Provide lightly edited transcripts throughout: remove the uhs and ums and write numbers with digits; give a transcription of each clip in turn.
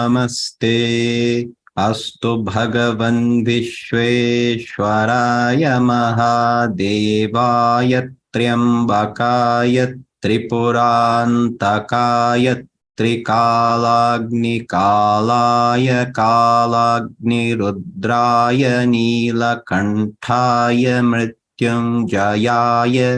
Namaste Astu Bhagavan Vishveshwaraya Mahadevaya Triambakaya Tripurantakaya Trikalagni Kalaya Kalagni Rudraya Nilakantaya Mrityunjayaya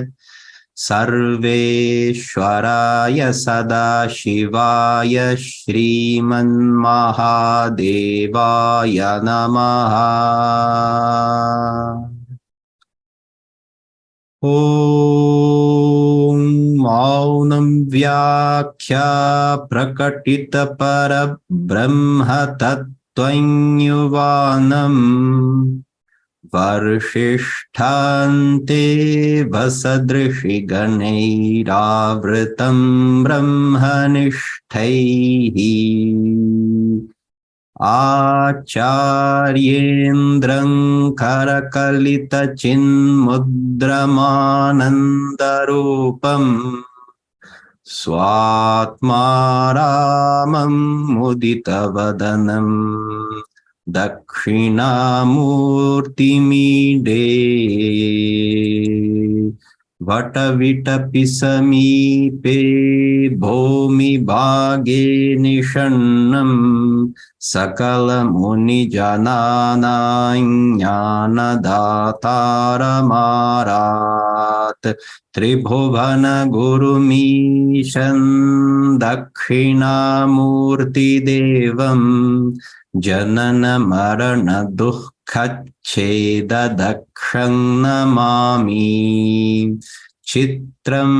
Sarveshwaraya Sadashivaya Shriman Mahadevaya Namaha. Om Maunam Vyakhya Prakatita Parabrahma Tattvanyuvanam Varshishtante Vasadrishi Ganeravritam Brahmanishthaihi Acharyendram Karakalita Chinmudramanandarupam Swatmaramam Muditavadanam Dakshinamurtimide Vatavitapisamīpe bhomi bhage nishannam Sakala muni janana jnana datāramarat Tribhuvana gurumishan dakshinamurti devam Janana marana dukkhacceda dakshang namami Chitram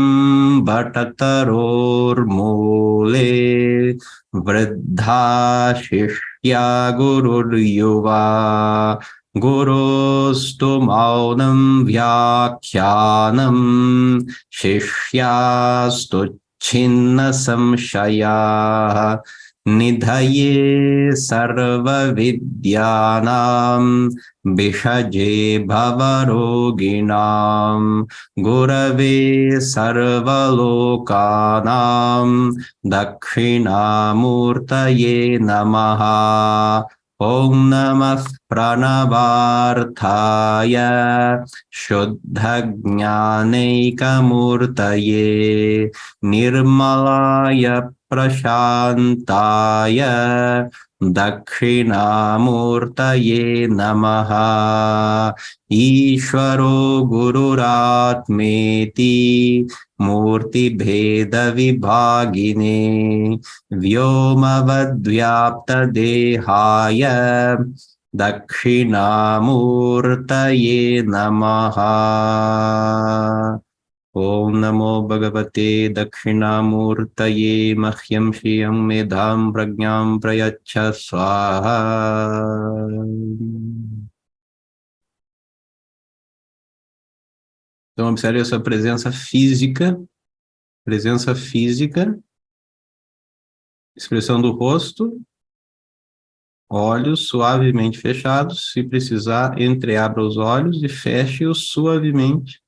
bhatataror mule Vriddha shishya gurur yuva Gurustu maunam vyakhyanam Shishyastu chinna samshaya Nidhaye sarva vidyanam Bishaje bhavaroginam Gurave sarva lokanam Dakshinamurtaye namaha Om Namah Pranavarthaya Shuddha Jnaneikamurtaye Nirmalaya Prashantaya Dakshinamurtaye namaha Ishvaro Gururatmeti Murti Bheda Vibhagine Vyomavadvyapta Dehaya Dakshinamurtaye namaha Om Namo Bhagavate Dakshinamurtaye Mahyam Shiyam Medham Pragyam Prayacha Swaha. Então, observe essa presença física, expressão do rosto, olhos suavemente fechados, se precisar, entreabra os olhos e feche-os suavemente,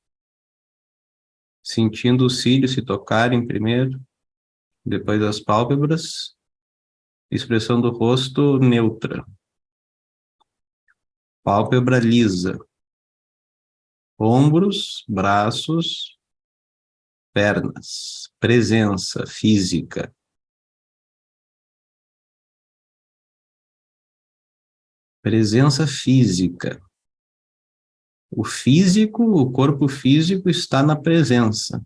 sentindo os cílios se tocarem primeiro, depois as pálpebras, expressão do rosto neutra, pálpebra lisa, ombros, braços, pernas, presença física. Presença física. O físico, o corpo físico está na presença.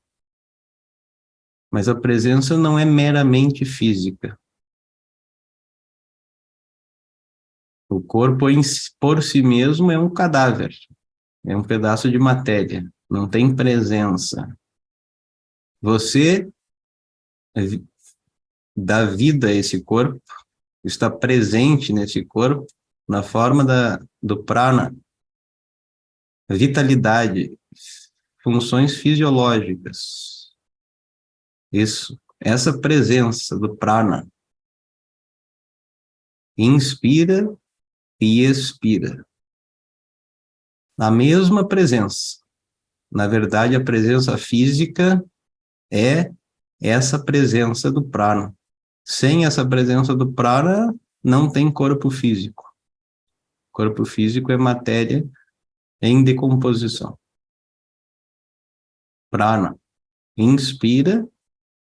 Mas a presença não é meramente física. O corpo por si mesmo é um cadáver. É um pedaço de matéria, não tem presença. Você dá vida a esse corpo, está presente nesse corpo, na forma do prana, vitalidade, funções fisiológicas. Isso, essa presença do prana. Inspira e expira. A mesma presença. Na verdade, a presença física é essa presença do prana. Sem essa presença do prana, não tem corpo físico. Corpo físico é matéria em decomposição. Prana. Inspira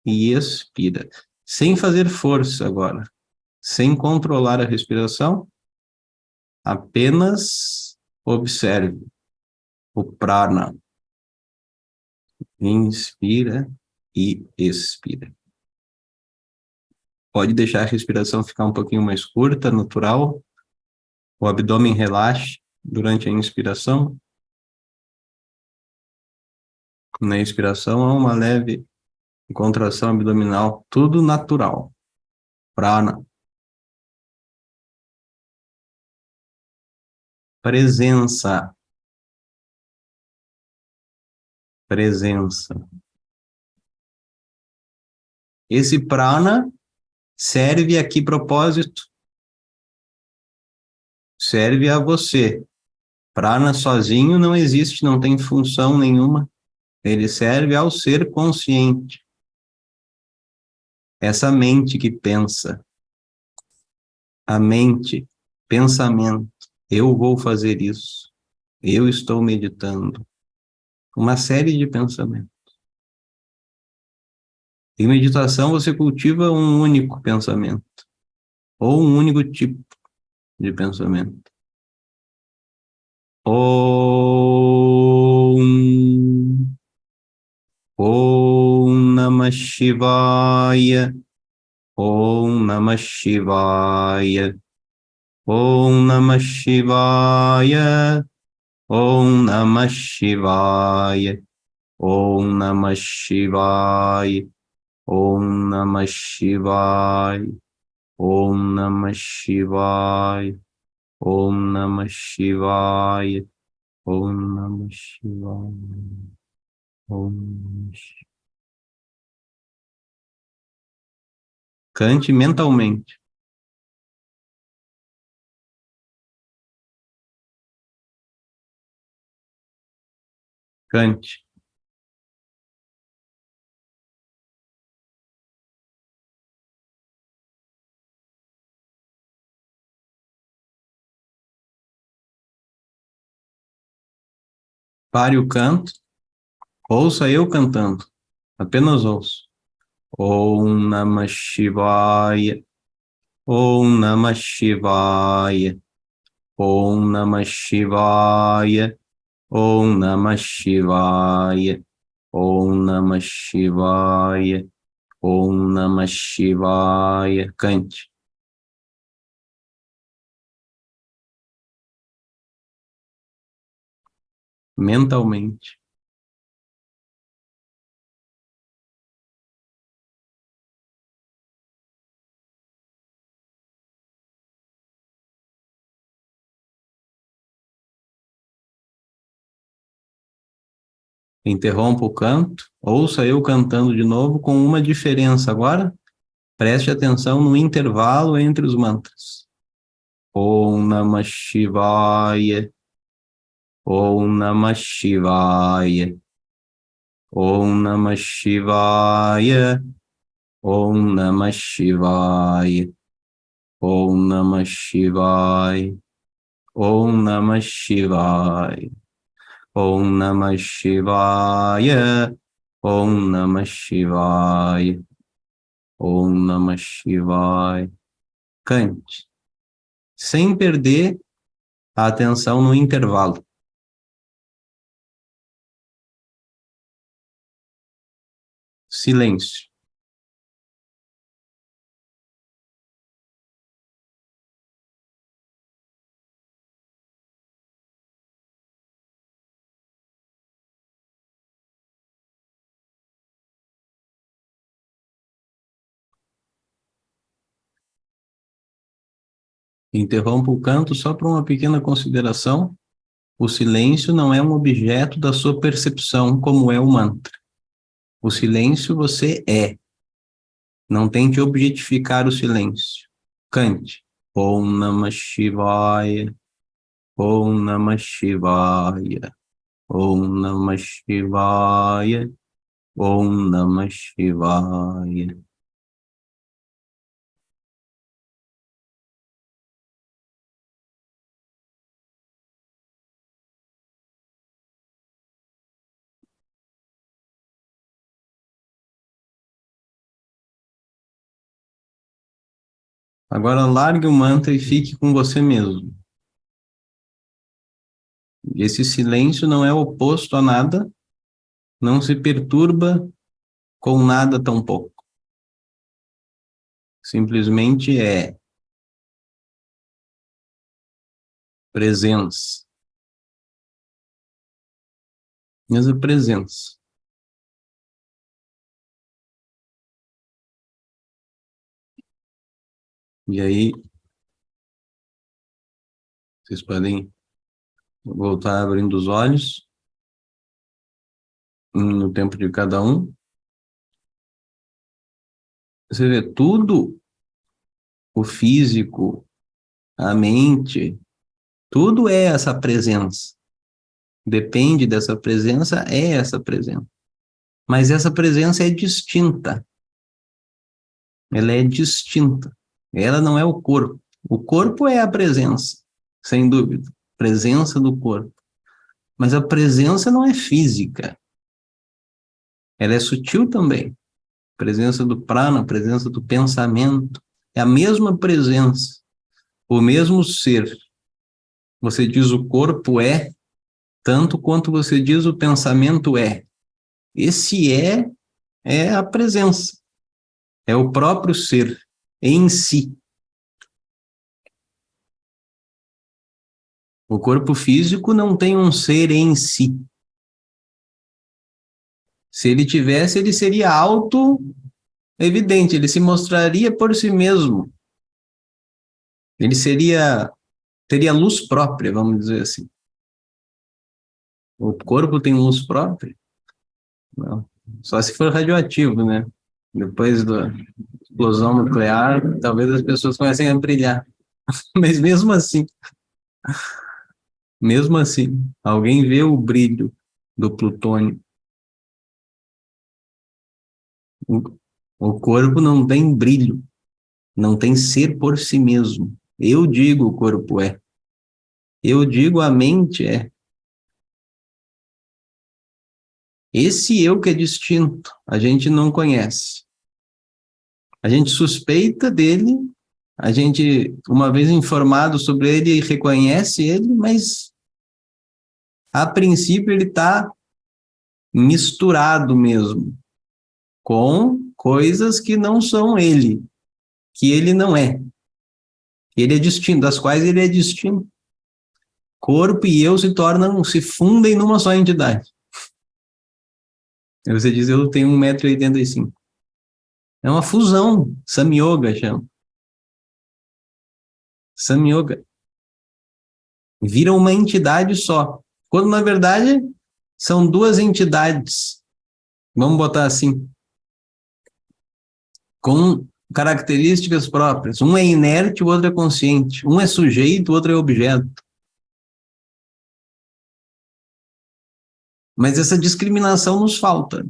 e expira. Sem fazer força agora. Sem controlar a respiração, apenas observe o prana. Inspira e expira. Pode deixar a respiração ficar um pouquinho mais curta, natural. O abdômen relaxe durante a inspiração. Na expiração, há uma leve contração abdominal, tudo natural. Prana. Presença. Presença. Esse prana serve a que propósito? Serve a você. Prana sozinho não existe, não tem função nenhuma. Ele serve ao ser consciente. Essa mente que pensa. A mente, pensamento. Eu vou fazer isso. Eu estou meditando. Uma série de pensamentos. Em meditação, você cultiva um único pensamento. Ou um único tipo de pensamento. Om. Om Namah Shivaya. Om Namah Shivaya. Om Namah Shivaya. Om Namah Shivaya. Om Namah Shivaya. Om Namah Shivaya. Om Namah Shivaya. Om Namah Shivaya. Om Namah Shivaya. Om Namah Shivaya. Cante mentalmente. Cante. Pare o canto. Ouça eu cantando. Apenas ouço. Om Namah Shivaya. Om Namah Shivaya. Om Namah Shivaya. Om Namah Shivaya. Om Namah Shivaya. Om Namah Shivaya. Cante. Mentalmente. Interrompa o canto. Ouça eu cantando de novo com uma diferença agora. Preste atenção no intervalo entre os mantras. Om Namah Shivaya. Om Namah Shivaya. Om Namah Shivaya. Om Namah Shivaya. Om Namah Shivaya. Om Namah Shivaya. Om Namah Shivaya. Om Namah Shivaya. Om Namah Shivaya. Cante, sem perder a atenção no intervalo. Silêncio. Interrompa o canto só para uma pequena consideração. O silêncio não é um objeto da sua percepção, como é o mantra. O silêncio você é. Não tente objetificar o silêncio. Cante. Om Namah Shivaya. Om Namah Shivaya. Om Namah Shivaya. Om Namah Shivaya. Agora largue o mantra e fique com você mesmo. Esse silêncio não é oposto a nada, não se perturba com nada tampouco. Simplesmente é presença. Mesma presença. E aí, vocês podem voltar abrindo os olhos no tempo de cada um. Você vê tudo, o físico, a mente, tudo é essa presença. Depende dessa presença, é essa presença. Mas essa presença é distinta. Ela é distinta. Ela não é o corpo. O corpo é a presença, sem dúvida. Presença do corpo. Mas a presença não é física. Ela é sutil também. Presença do prana, presença do pensamento. É a mesma presença. O mesmo ser. Você diz o corpo é, tanto quanto você diz o pensamento é. Esse é a presença. É o próprio ser em si. O corpo físico não tem um ser em si. Se ele tivesse, ele seria auto-evidente, ele se mostraria por si mesmo. Ele teria luz própria, vamos dizer assim. O corpo tem luz própria? Não. Só se for radioativo, né? Depois da explosão nuclear, talvez as pessoas comecem a brilhar. Mas mesmo assim, alguém vê o brilho do plutônio. O, o corpo não tem brilho, não tem ser por si mesmo. Eu digo o corpo é. Eu digo a mente é. Esse eu que é distinto, a gente não conhece. A gente suspeita dele, a gente, uma vez informado sobre ele, reconhece ele, mas a princípio ele está misturado mesmo com coisas que não são ele, que ele não é. Ele é distinto, das quais ele é distinto. Corpo e eu se fundem numa só entidade. Aí você diz, eu tenho 1,85 m. É uma fusão, Samyoga chama. Samyoga. Vira uma entidade só. Quando, na verdade, são duas entidades. Vamos botar assim. Com características próprias. Um é inerte, o outro é consciente. Um é sujeito, o outro é objeto. Mas essa discriminação nos falta.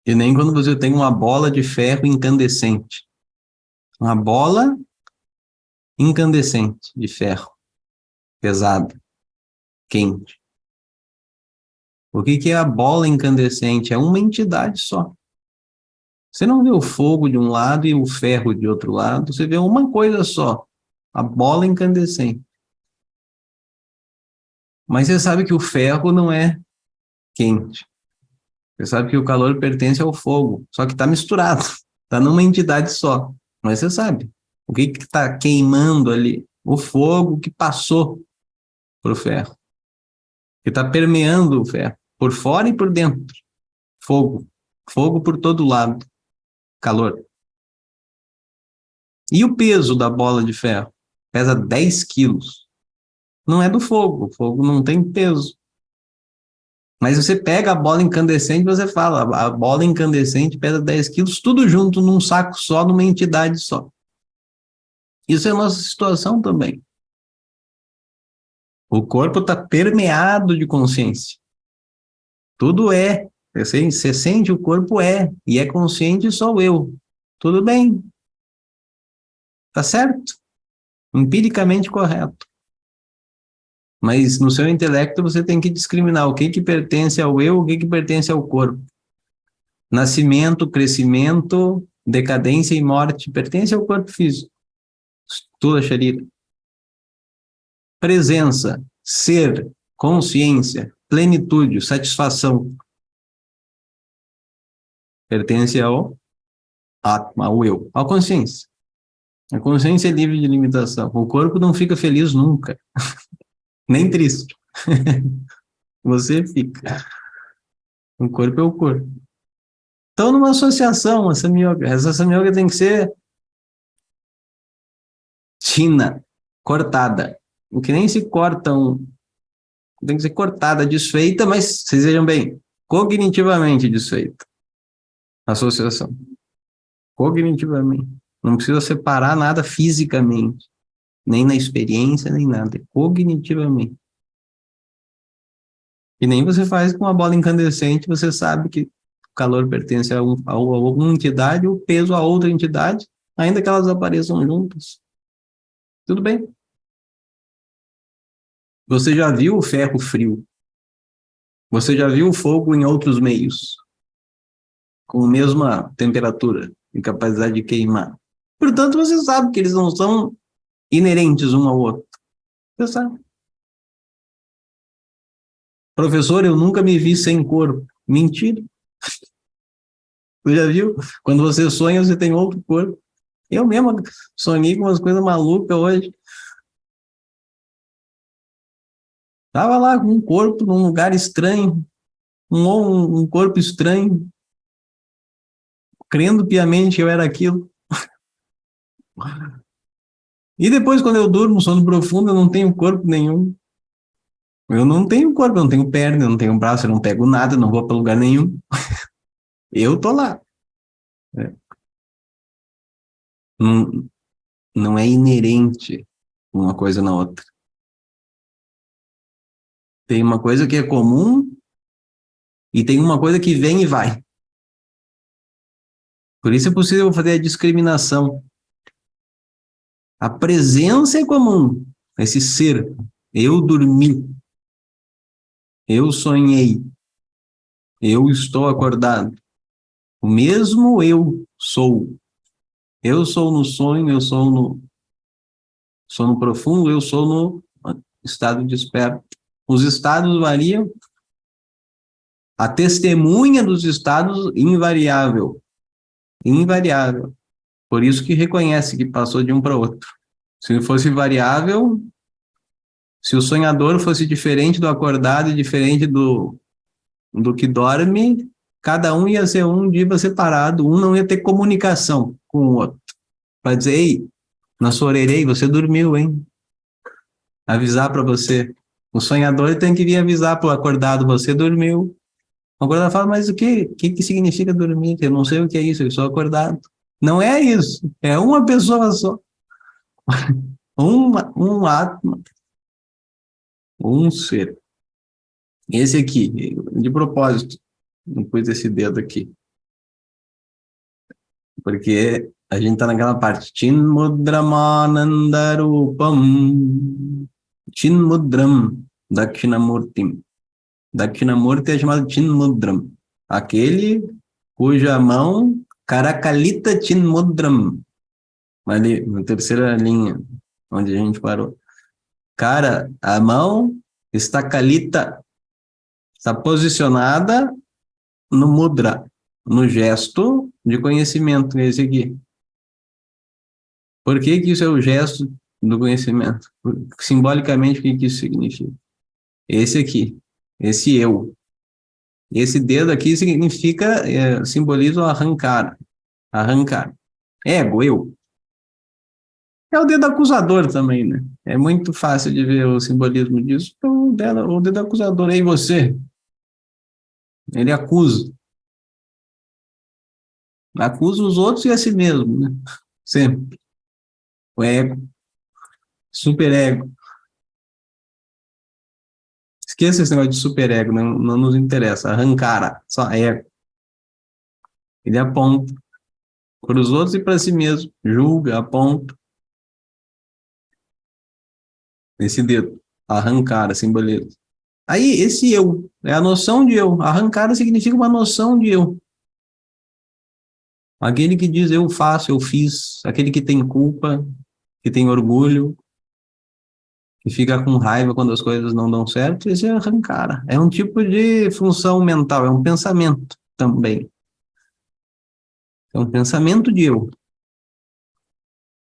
E nem quando você tem uma bola de ferro incandescente. Uma bola incandescente de ferro. Pesada. Quente. O que é a bola incandescente? É uma entidade só. Você não vê o fogo de um lado e o ferro de outro lado, você vê uma coisa só, a bola incandescente. Mas você sabe que o ferro não é quente. Você sabe que o calor pertence ao fogo, só que está misturado, está numa entidade só. Mas você sabe, o que está queimando ali? O fogo que passou para o ferro, que está permeando o ferro, por fora e por dentro. Fogo, fogo por todo lado, calor. E o peso da bola de ferro? Pesa 10 quilos. Não é do fogo, o fogo não tem peso. Mas você pega a bola incandescente e você fala, a bola incandescente pesa 10 quilos, tudo junto num saco só, numa entidade só. Isso é a nossa situação também. O corpo está permeado de consciência. Tudo é. Você sente, o corpo é. E é consciente, sou eu. Tudo bem. Tá certo. Empiricamente correto. Mas no seu intelecto você tem que discriminar o que pertence ao eu, o que pertence ao corpo. Nascimento, crescimento, decadência e morte pertence ao corpo físico. Stula Sharira. Presença, ser, consciência, plenitude, satisfação, pertence ao Atma, ao eu, à consciência. A consciência é livre de limitação. O corpo não fica feliz nunca, nem triste. Você fica. O corpo é o corpo. Então, numa associação, essa samyoga tem que ser tina, cortada. O que nem se cortam, tem que ser cortada, desfeita, mas, vocês vejam bem, cognitivamente desfeita. Associação. Cognitivamente. Não precisa separar nada fisicamente, nem na experiência, nem nada. É cognitivamente. E nem você faz com uma bola incandescente, você sabe que o calor pertence a alguma entidade, o peso a outra entidade, ainda que elas apareçam juntas. Tudo bem. Você já viu o ferro frio? Você já viu o fogo em outros meios? Com a mesma temperatura e capacidade de queimar. Portanto, você sabe que eles não são inerentes um ao outro. Você sabe. Professor, eu nunca me vi sem corpo. Mentira. Você já viu? Quando você sonha, você tem outro corpo. Eu mesmo sonhei com umas coisas malucas hoje. Estava lá com um corpo num lugar estranho, um corpo estranho, crendo piamente que eu era aquilo. E depois, quando eu durmo, sono profundo, eu não tenho corpo nenhum. Eu não tenho corpo, eu não tenho perna, eu não tenho braço, eu não pego nada, eu não vou para lugar nenhum. Eu tô lá. É. Não, não é inerente uma coisa na outra. Tem uma coisa que é comum e tem uma coisa que vem e vai. Por isso é possível fazer a discriminação. A presença é comum, esse ser. Eu dormi, eu sonhei, eu estou acordado. O mesmo eu sou. Eu sou no sonho, eu sou no sono profundo, eu sou no estado desperto. Os estados variam. A testemunha dos estados, invariável. Invariável. Por isso que reconhece que passou de um para outro. Se fosse variável, se o sonhador fosse diferente do acordado e diferente do que dorme, cada um ia ser um dia separado, um não ia ter comunicação com o outro. Para dizer, ei, na sua orelha, você dormiu, hein? Avisar para você. O sonhador tem que vir avisar para o acordado, você dormiu. O acordado fala, mas o que significa dormir? Eu não sei o que é isso, eu sou acordado. Não é isso, é uma pessoa só. Um átomo, um ser. Esse aqui, de propósito, não pus esse dedo aqui, porque a gente está naquela parte. Chinmudramanandarupam. Chinmudram Dakshinamurtim. Dakshinamurti é chamado Chinmudram. Aquele cuja mão, Karakalita Chinmudram. Ali, na terceira linha, onde a gente parou. Cara, a mão está kalita, está posicionada no mudra, no gesto de conhecimento, esse aqui. Por que que isso é o gesto do conhecimento? Simbolicamente, o que que isso significa? Esse aqui, esse eu. Esse dedo aqui significa, simboliza o arrancar, arrancar. Ego, eu. É o dedo acusador também, né? É muito fácil de ver o simbolismo disso. Então, o dedo acusador é em você. Ele acusa. Acusa os outros e a si mesmo, né? Sempre. O ego, superego. Esqueça esse negócio de superego, não nos interessa. Arrancara, só ego. Ele aponta para os outros e para si mesmo. Julga, aponta. Esse dedo. Arrancara, simboliza. Aí, esse eu, é a noção de eu. Arrancara significa uma noção de eu. Aquele que diz eu faço, eu fiz, aquele que tem culpa, que tem orgulho, que fica com raiva quando as coisas não dão certo, esse é arrancar. É um tipo de função mental, é um pensamento também. É um pensamento de eu.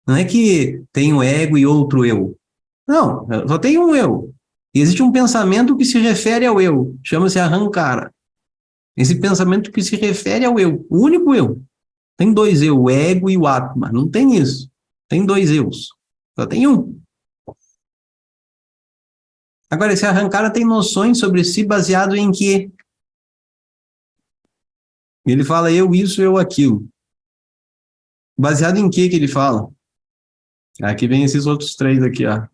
Não é que tem um ego e outro eu. Não, só tem um eu. E existe um pensamento que se refere ao eu, chama-se arrancar. Esse pensamento que se refere ao eu, o único eu. Tem dois eu, o ego e o atma. Não tem isso. Tem dois eus. Só tem um. Agora, esse arrancar tem noções sobre si baseado em quê? Ele fala eu isso, eu aquilo. Baseado em quê que ele fala? Aqui vem esses outros três aqui, ó.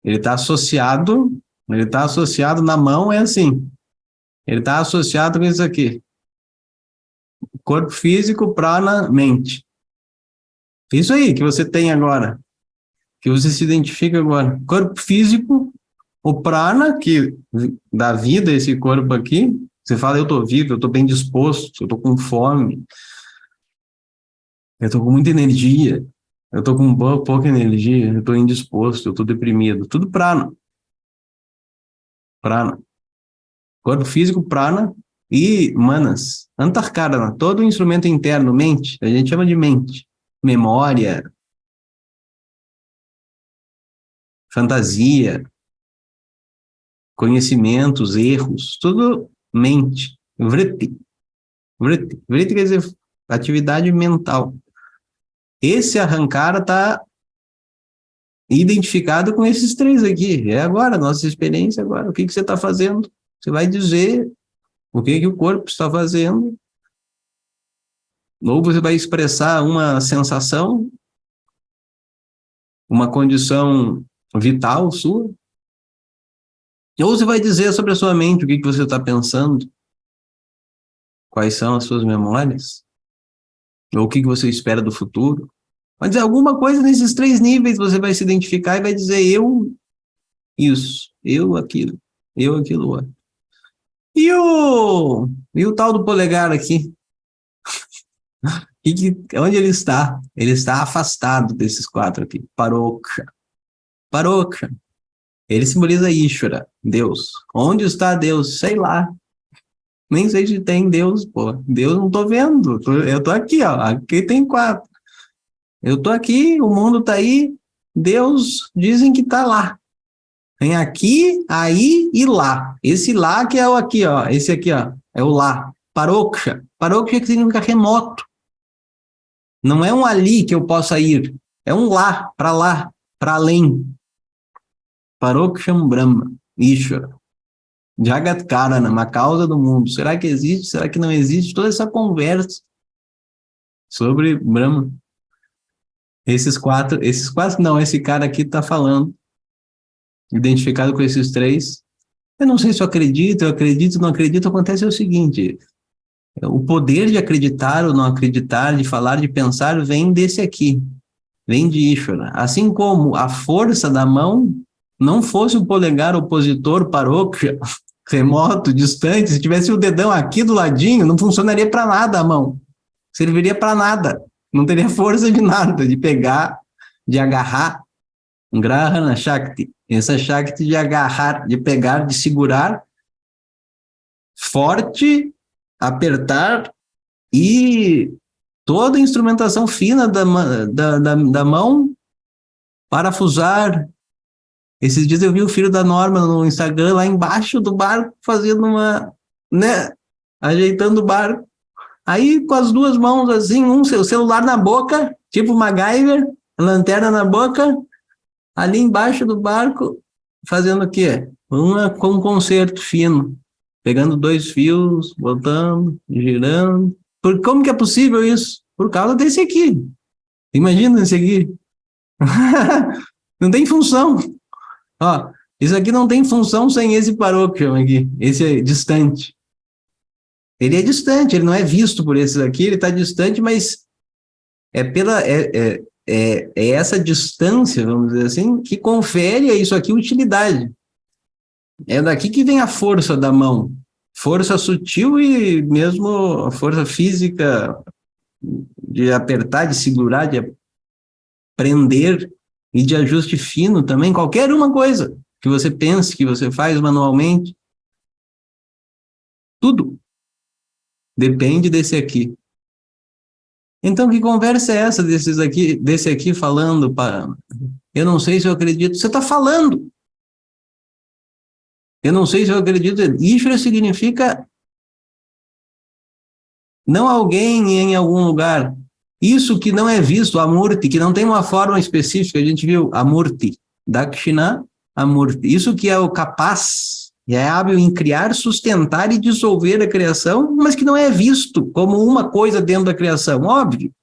Ele está associado na mão, é assim. Ele está associado com isso aqui. Corpo físico, prana, mente. Isso aí que você tem agora. Que você se identifica agora. Corpo físico, o prana, que dá vida a esse corpo aqui. Você fala, eu estou vivo, eu estou bem disposto, eu estou com fome, eu estou com muita energia, eu estou com pouca energia, eu estou indisposto, eu estou deprimido. Tudo prana. Prana. Corpo físico, prana e manas. Antarkarana, todo instrumento interno, mente, a gente chama de mente. Memória, fantasia, conhecimentos, erros, tudo mente. Vritti. Vritti. Vritti quer dizer atividade mental. Esse arrancar está identificado com esses três aqui. É agora, nossa experiência agora. O que você está fazendo? Você vai dizer o que o corpo está fazendo. Ou você vai expressar uma sensação, uma condição vital sua. Ou você vai dizer sobre a sua mente o que você está pensando, quais são as suas memórias, ou o que você espera do futuro. Vai dizer alguma coisa nesses três níveis, você vai se identificar e vai dizer eu isso, eu aquilo outro. E o tal do polegar aqui? Onde ele está? Ele está afastado desses quatro aqui. Paroksha. Paroksha. Ele simboliza Ishvara, Deus. Onde está Deus? Sei lá. Nem sei se tem Deus, pô. Deus não tô vendo. Eu tô aqui, ó. Aqui tem quatro. Eu tô aqui, o mundo tá aí. Deus dizem que tá lá. Tem aqui, aí e lá. Esse lá que é o aqui, ó. Esse aqui, ó. É o lá. Paroksha. Paroksha que significa remoto. Não é um ali que eu possa ir. É um lá, para além. Paroksham Brahma. Ishvara. Jagat Karana, uma causa do mundo. Será que existe? Será que não existe? Toda essa conversa sobre Brahma. Esses quatro não, esse cara aqui está falando, identificado com esses três. Eu não sei se eu acredito, não acredito. Acontece o seguinte: o poder de acreditar ou não acreditar, de falar, de pensar, vem desse aqui, vem de Ishvara. Assim como a força da mão não fosse o polegar opositor paroksha, remoto, distante, se tivesse o dedão aqui do ladinho, não funcionaria para nada a mão. Serviria para nada. Não teria força de nada, de pegar, de agarrar. Grahana Shakti. Essa Shakti de agarrar, de pegar, de segurar, forte, apertar e toda a instrumentação fina da mão, parafusar. Esses dias eu vi o filho da Norma no Instagram, lá embaixo do barco, fazendo uma, né, ajeitando o barco. Aí, com as duas mãos assim, o celular na boca, tipo MacGyver, lanterna na boca, ali embaixo do barco, fazendo o quê? Com um concerto fino, pegando dois fios, botando, girando. Como que é possível isso? Por causa desse aqui. Imagina esse aqui. Não tem função. Ó, isso aqui não tem função sem esse paróquio aqui, esse é distante. Ele é distante, ele não é visto por esses aqui, ele está distante, mas é essa distância, vamos dizer assim, que confere a isso aqui utilidade. É daqui que vem a força da mão. Força sutil e mesmo a força física de apertar, de segurar, de prender e de ajuste fino também, qualquer uma coisa que você pense, que você faz manualmente, tudo depende desse aqui. Então, que conversa é essa desse aqui falando para... Eu não sei se eu acredito. Você está falando. Eu não sei se eu acredito. Ishvara significa não alguém em algum lugar. Isso que não é visto, Amurti, que não tem uma forma específica, a gente viu, Amurti, Dakshina, Amurti. Isso que é o capaz, e é hábil em criar, sustentar e dissolver a criação, mas que não é visto como uma coisa dentro da criação, óbvio.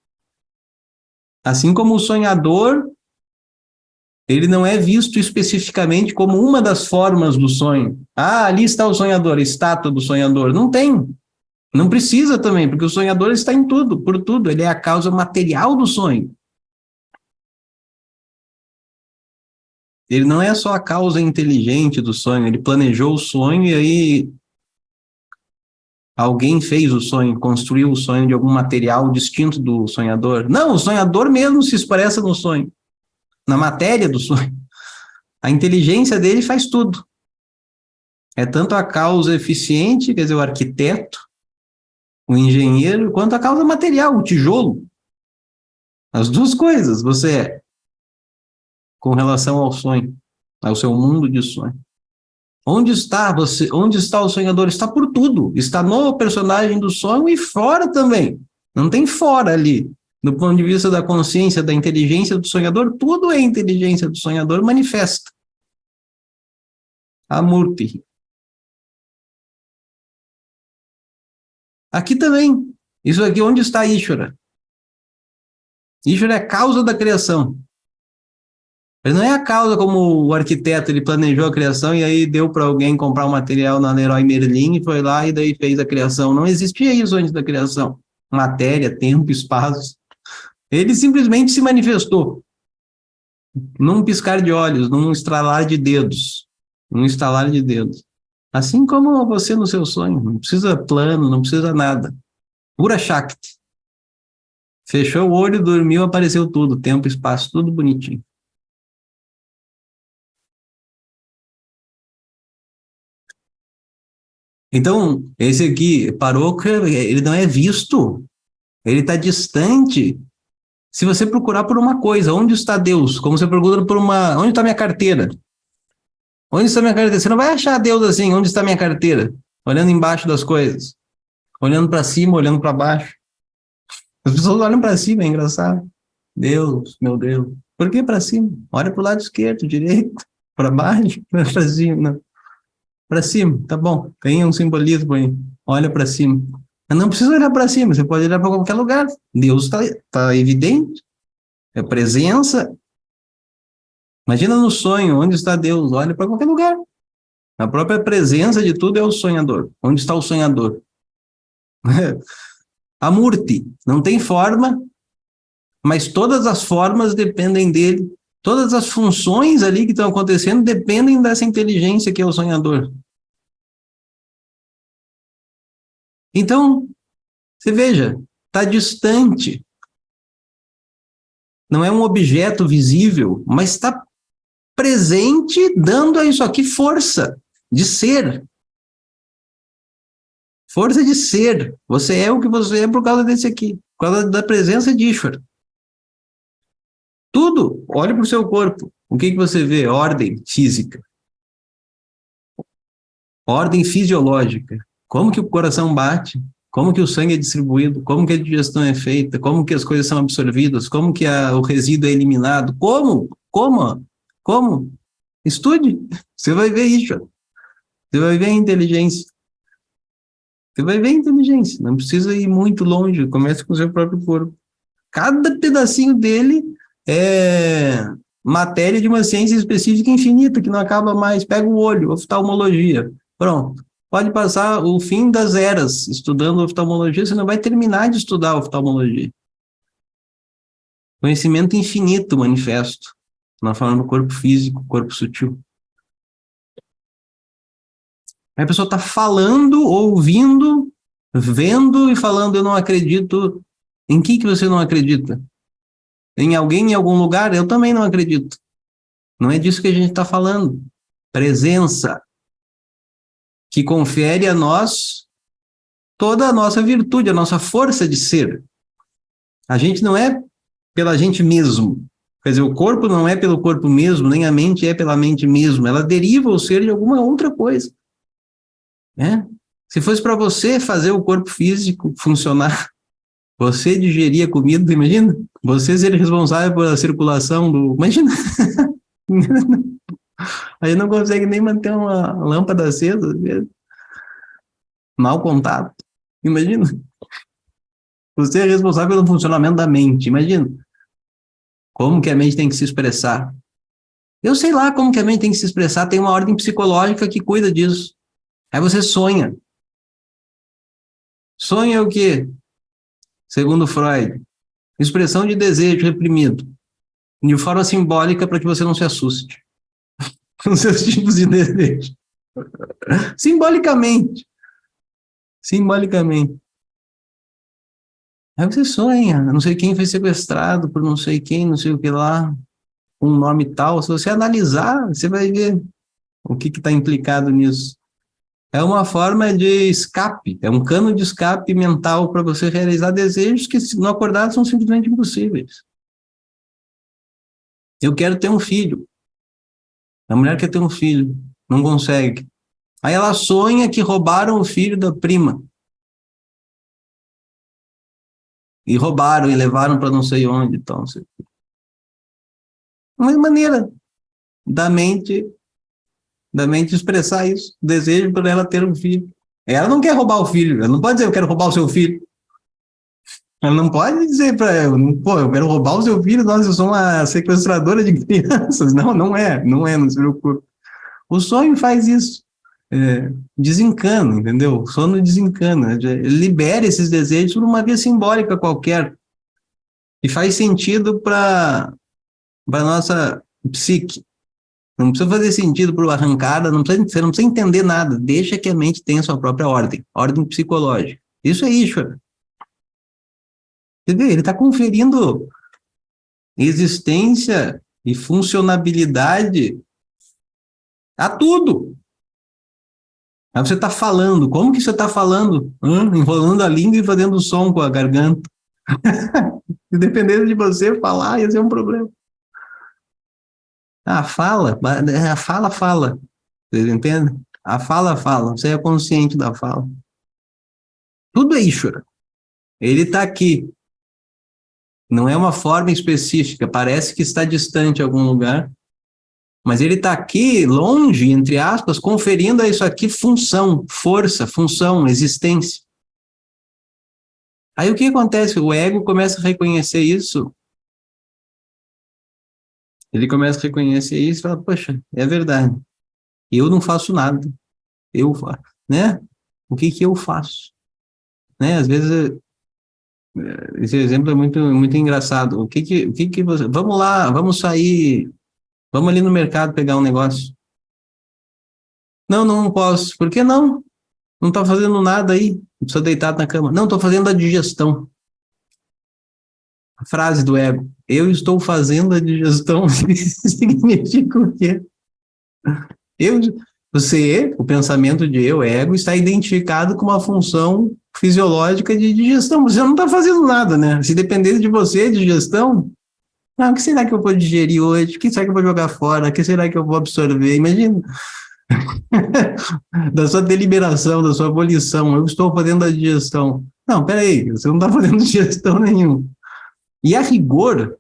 Assim como o sonhador, ele não é visto especificamente como uma das formas do sonho. Ah, ali está o sonhador, a estátua do sonhador. Não tem. Não precisa também, porque o sonhador está em tudo, por tudo. Ele é a causa material do sonho. Ele não é só a causa inteligente do sonho. Ele planejou o sonho e aí alguém fez o sonho, construiu o sonho de algum material distinto do sonhador. Não, o sonhador mesmo se expressa no sonho, na matéria do sonho. A inteligência dele faz tudo. É tanto a causa eficiente, quer dizer, o arquiteto, o engenheiro, quanto a causa material, o tijolo. As duas coisas você é com relação ao sonho, ao seu mundo de sonho. Onde está você? Onde está o sonhador? Está por tudo. Está no personagem do sonho e fora também. Não tem fora ali. Do ponto de vista da consciência, da inteligência do sonhador, tudo é inteligência do sonhador manifesta. Amurti. Aqui também. Isso aqui, onde está Ishvara? Ishvara é a causa da criação. Ele não é a causa como o arquiteto, ele planejou a criação e aí deu para alguém comprar o material na Leroy Merlin e foi lá e daí fez a criação. Não existia isso antes da criação. Matéria, tempo, espaço. Ele simplesmente se manifestou num piscar de olhos, num estralar de dedos. Num estalar de dedos. Assim como você no seu sonho. Não precisa plano, não precisa nada. Pura Shakti. Fechou o olho, dormiu, apareceu tudo. Tempo, espaço, tudo bonitinho. Então, esse aqui, Paroka, ele não é visto, ele está distante. Se você procurar por uma coisa, onde está Deus? Como você procura por uma... Onde está minha carteira? Onde está minha carteira? Você não vai achar Deus assim, onde está minha carteira? Olhando embaixo das coisas. Olhando para cima, olhando para baixo. As pessoas olham para cima, é engraçado. Deus, meu Deus. Por que para cima? Olha para o lado esquerdo, direito, para baixo, para cima. Para cima, tá bom. Tem um simbolismo aí. Olha para cima. Mas não precisa olhar para cima, você pode olhar para qualquer lugar. Deus está evidente. É presença. Imagina no sonho, onde está Deus? Olha para qualquer lugar. A própria presença de tudo é o sonhador. Onde está o sonhador? A Murti não tem forma, mas todas as formas dependem dele. Todas as funções ali que estão acontecendo dependem dessa inteligência que é o sonhador. Então, você veja, está distante. Não é um objeto visível, mas está presente, dando a isso aqui força de ser. Força de ser. Você é o que você é por causa desse aqui, por causa da presença de Ishvara. Tudo. Olhe para o seu corpo. O que você vê? Ordem física. Ordem fisiológica. Como que o coração bate? Como que o sangue é distribuído? Como que a digestão é feita? Como que as coisas são absorvidas? Como que o resíduo é eliminado? Como? Como? Como? Estude. Você vai ver isso. Você vai ver a inteligência. Você vai ver a inteligência. Não precisa ir muito longe. Comece com o seu próprio corpo. Cada pedacinho dele é matéria de uma ciência específica infinita, que não acaba mais. Pega o olho, oftalmologia. Pronto. Pode passar o fim das eras estudando oftalmologia, você não vai terminar de estudar oftalmologia. Conhecimento infinito manifesto na forma do corpo físico, corpo sutil. Aí a pessoa está falando, ouvindo, vendo e falando, eu não acredito. Em que você não acredita? Em alguém, em algum lugar? Eu também não acredito. Não é disso que a gente está falando. Presença, que confere a nós toda a nossa virtude, a nossa força de ser. A gente não é pela gente mesmo. Quer dizer, o corpo não é pelo corpo mesmo, nem a mente é pela mente mesmo. Ela deriva o ser de alguma outra coisa. Né? Se fosse para você fazer o corpo físico funcionar, você digerir a comida, imagina? Você ser responsável pela circulação do... Imagina! Aí não consegue nem manter uma lâmpada acesa, mau contato. Imagina? Você é responsável pelo funcionamento da mente, imagina. Como que a mente tem que se expressar? Eu sei lá como que a mente tem que se expressar, tem uma ordem psicológica que cuida disso. Aí você sonha. Sonho é o quê? Segundo Freud, expressão de desejo reprimido, de forma simbólica para que você não se assuste com seus tipos de desejo. Simbolicamente. Simbolicamente. Aí você sonha, não sei quem foi sequestrado por não sei quem, não sei o que lá, um nome tal. Se você analisar, você vai ver o que está implicado nisso. É uma forma de escape, é um cano de escape mental para você realizar desejos que, se não acordar, são simplesmente impossíveis. Eu quero ter um filho. A mulher quer ter um filho, não consegue. Aí ela sonha que roubaram o filho da prima. E roubaram e levaram para não sei onde. Então, uma maneira da mente expressar isso, desejo por ela ter um filho. Ela não quer roubar o filho, ela não pode dizer eu quero roubar o seu filho. Ela não pode dizer para ela, pô, eu quero roubar o seu filho, nossa, eu sou uma sequestradora de crianças. Não, não se preocupe. O sonho faz isso. Desencana, entendeu? O sono desencana. Ele libera esses desejos por uma via simbólica qualquer. E faz sentido para a nossa psique. Não precisa fazer sentido por arrancada, você não precisa entender nada. Deixa que a mente tenha sua própria ordem psicológica. Isso é Ishvara. Você vê, ele está conferindo existência e funcionabilidade a tudo. Aí você está falando, como que você está falando? Enrolando a língua e fazendo som com a garganta. Se dependendo de você falar, ia ser um problema. A fala. Vocês entendem? A fala. Você é consciente da fala. Tudo é Ishvara. Ele está aqui. Não é uma forma específica. Parece que está distante em algum lugar. Mas ele está aqui, longe, entre aspas, conferindo a isso aqui função, força, função, existência. Aí o que acontece? O ego começa a reconhecer isso. Ele começa a reconhecer isso e fala, poxa, é verdade. Eu não faço nada. Eu faço, né? O que eu faço? Né? Às vezes, esse exemplo é muito, muito engraçado. O que você... Vamos lá, vamos sair, vamos ali no mercado pegar um negócio. Não posso. Por que não? Não está fazendo nada aí. Estou deitado na cama. Não, estou fazendo a digestão. A frase do ego. Eu estou fazendo a digestão. Significa o quê? O pensamento de eu, ego, está identificado com uma função fisiológica de digestão. Você não está fazendo nada, né? Se dependesse de você, digestão, o que será que eu vou digerir hoje? O que será que eu vou jogar fora? O que será que eu vou absorver? Imagina. Da sua deliberação, da sua volição. Eu estou fazendo a digestão. Não, peraí, você não está fazendo digestão nenhuma. E a rigor,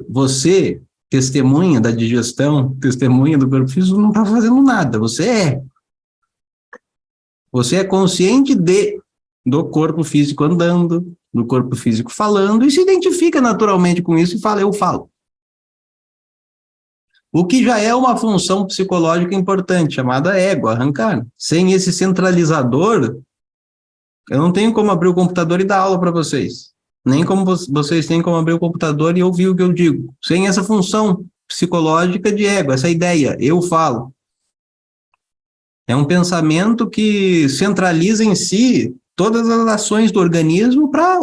você, testemunha da digestão, testemunha do corpo físico, não está fazendo nada. Você é consciente do corpo físico andando, do corpo físico falando, e se identifica naturalmente com isso e fala, eu falo. O que já é uma função psicológica importante, chamada ego, arrancar. Sem esse centralizador, eu não tenho como abrir o computador e dar aula para vocês. Nem como vocês têm como abrir o computador e ouvir o que eu digo. Sem essa função psicológica de ego, essa ideia, eu falo. É um pensamento que centraliza em si todas as ações do organismo para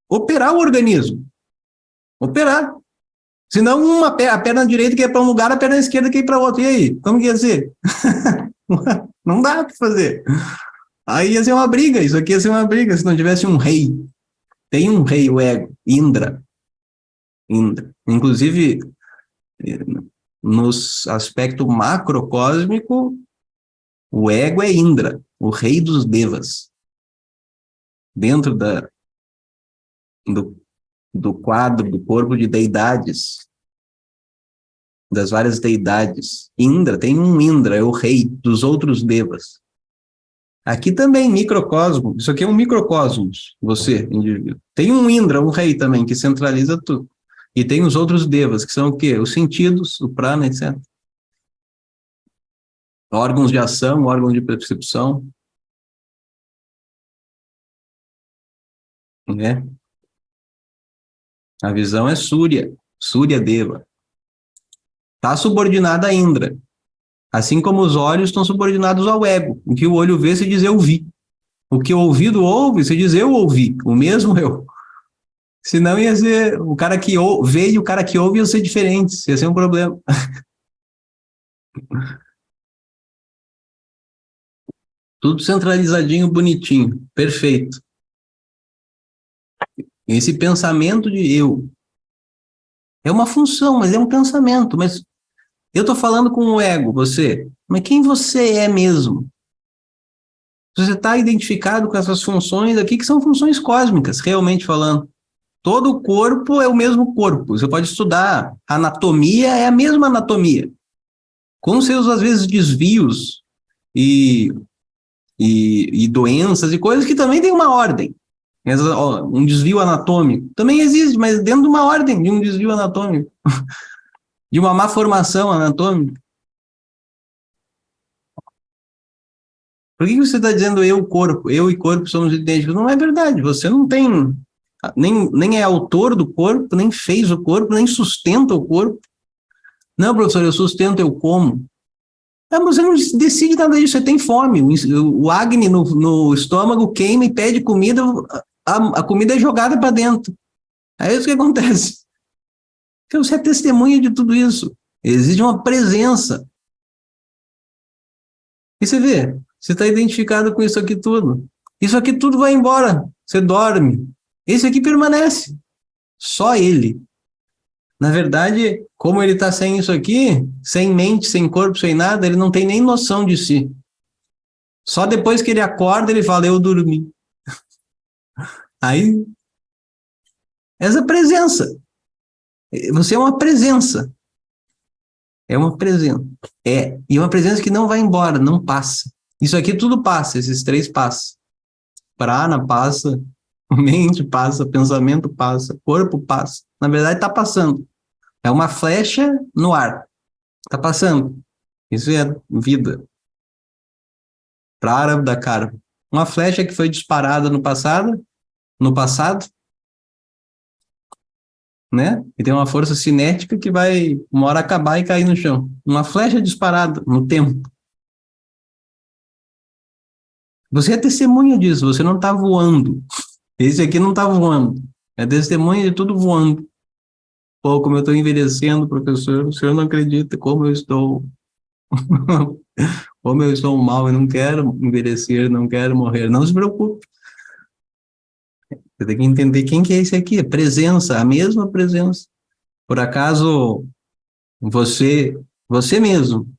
operar o organismo. Operar. Senão a perna direita quer ir para um lugar, a perna esquerda quer ir para outro. E aí? Como que ia ser? Não dá para fazer. Aí ia ser uma briga, isso aqui ia ser uma briga se não tivesse um rei. Tem um rei, o ego, Indra. Indra. Inclusive, no aspecto macrocósmico, o ego é Indra, o rei dos devas. Dentro do quadro, do corpo de deidades, das várias deidades. Indra, tem um Indra, é o rei dos outros devas. Aqui também, microcosmo. Isso aqui é um microcosmos, você, indivíduo. Tem um Indra, um rei também, que centraliza tudo. E tem os outros devas, que são o quê? Os sentidos, o prana, etc. Órgãos de ação, órgãos de percepção. Né? A visão é Surya, Surya Deva. Está subordinada a Indra. Assim como os olhos estão subordinados ao ego. O que o olho vê se diz eu vi. O que o ouvido ouve se diz eu ouvi. O mesmo eu. Senão ia ser o cara que vê e o cara que ouve ia ser diferentes. Ia ser um problema. Tudo centralizadinho, bonitinho. Perfeito. Esse pensamento de eu é uma função, mas é um pensamento. Mas eu estou falando com o ego, você. Mas quem você é mesmo? Você está identificado com essas funções aqui, que são funções cósmicas, realmente falando. Todo o corpo é o mesmo corpo. Você pode estudar. A anatomia é a mesma anatomia. Com seus, às vezes, desvios e, e doenças e coisas que também tem uma ordem. Um desvio anatômico também existe, mas dentro de uma ordem de um desvio anatômico. De uma má formação anatômica. Por que você está dizendo eu e corpo somos idênticos? Não é verdade, você não tem, nem é autor do corpo, nem fez o corpo, nem sustenta o corpo. Não, professor, eu sustento, eu como. Não, você não decide nada disso, você tem fome. O Agni no estômago queima e pede comida, a comida é jogada para dentro. Aí é isso que acontece. Porque você é testemunha de tudo isso. Existe uma presença. E você vê, você está identificado com isso aqui tudo. Isso aqui tudo vai embora. Você dorme. Esse aqui permanece. Só ele. Na verdade, como ele está sem isso aqui, sem mente, sem corpo, sem nada, ele não tem nem noção de si. Só depois que ele acorda, ele fala, eu dormi. Aí, essa presença. Você é uma presença. É uma presença. E uma presença que não vai embora, não passa. Isso aqui tudo passa, esses três passam. Prana passa, mente passa, pensamento passa, corpo passa. Na verdade, está passando. É uma flecha no ar. Está passando. Isso é vida. Prarabdha karma. Uma flecha que foi disparada no passado, né? E tem uma força cinética que vai uma hora acabar e cair no chão. Uma flecha disparada no tempo. Você é testemunha disso, você não está voando. Esse aqui não está voando. É testemunha de tudo voando. Pô, como eu estou envelhecendo, professor, o senhor não acredita como eu estou. Como eu estou mal, eu não quero envelhecer, não quero morrer. Não se preocupe. Você tem que entender quem que é esse aqui. A presença, a mesma presença. Por acaso, você mesmo,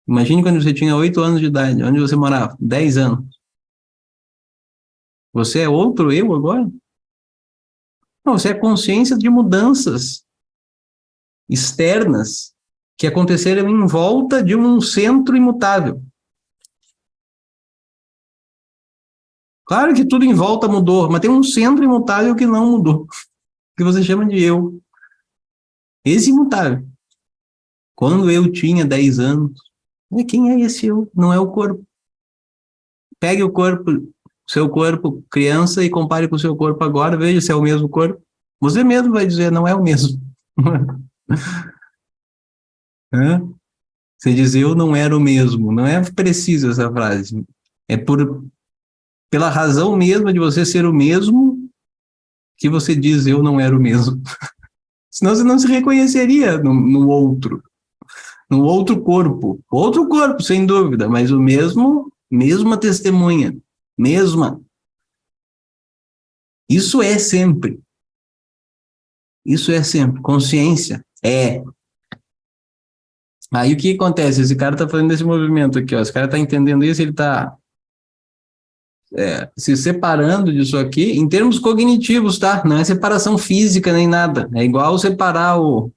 imagine quando você tinha 8 anos de idade, onde você morava? 10 anos. Você é outro eu agora? Não, você é consciência de mudanças externas que aconteceram em volta de um centro imutável. Claro que tudo em volta mudou, mas tem um centro imutável que não mudou, que você chama de eu. Esse imutável. Quando eu tinha 10 anos, quem é esse eu? Não é o corpo. Pegue o corpo, seu corpo, criança, e compare com o seu corpo agora, veja se é o mesmo corpo. Você mesmo vai dizer, não é o mesmo. Você diz, eu não era o mesmo. Não é preciso essa frase. É pela razão mesma de você ser o mesmo que você diz, eu não era o mesmo. Senão você não se reconheceria no outro. No outro corpo. Outro corpo, sem dúvida, mas o mesmo, mesma testemunha. Mesma. Isso é sempre. Isso é sempre. Consciência é. Aí o que acontece? Esse cara está fazendo esse movimento aqui, ó. Esse cara está entendendo isso, ele está se separando disso aqui em termos cognitivos, tá? Não é separação física nem nada. É igual separar o.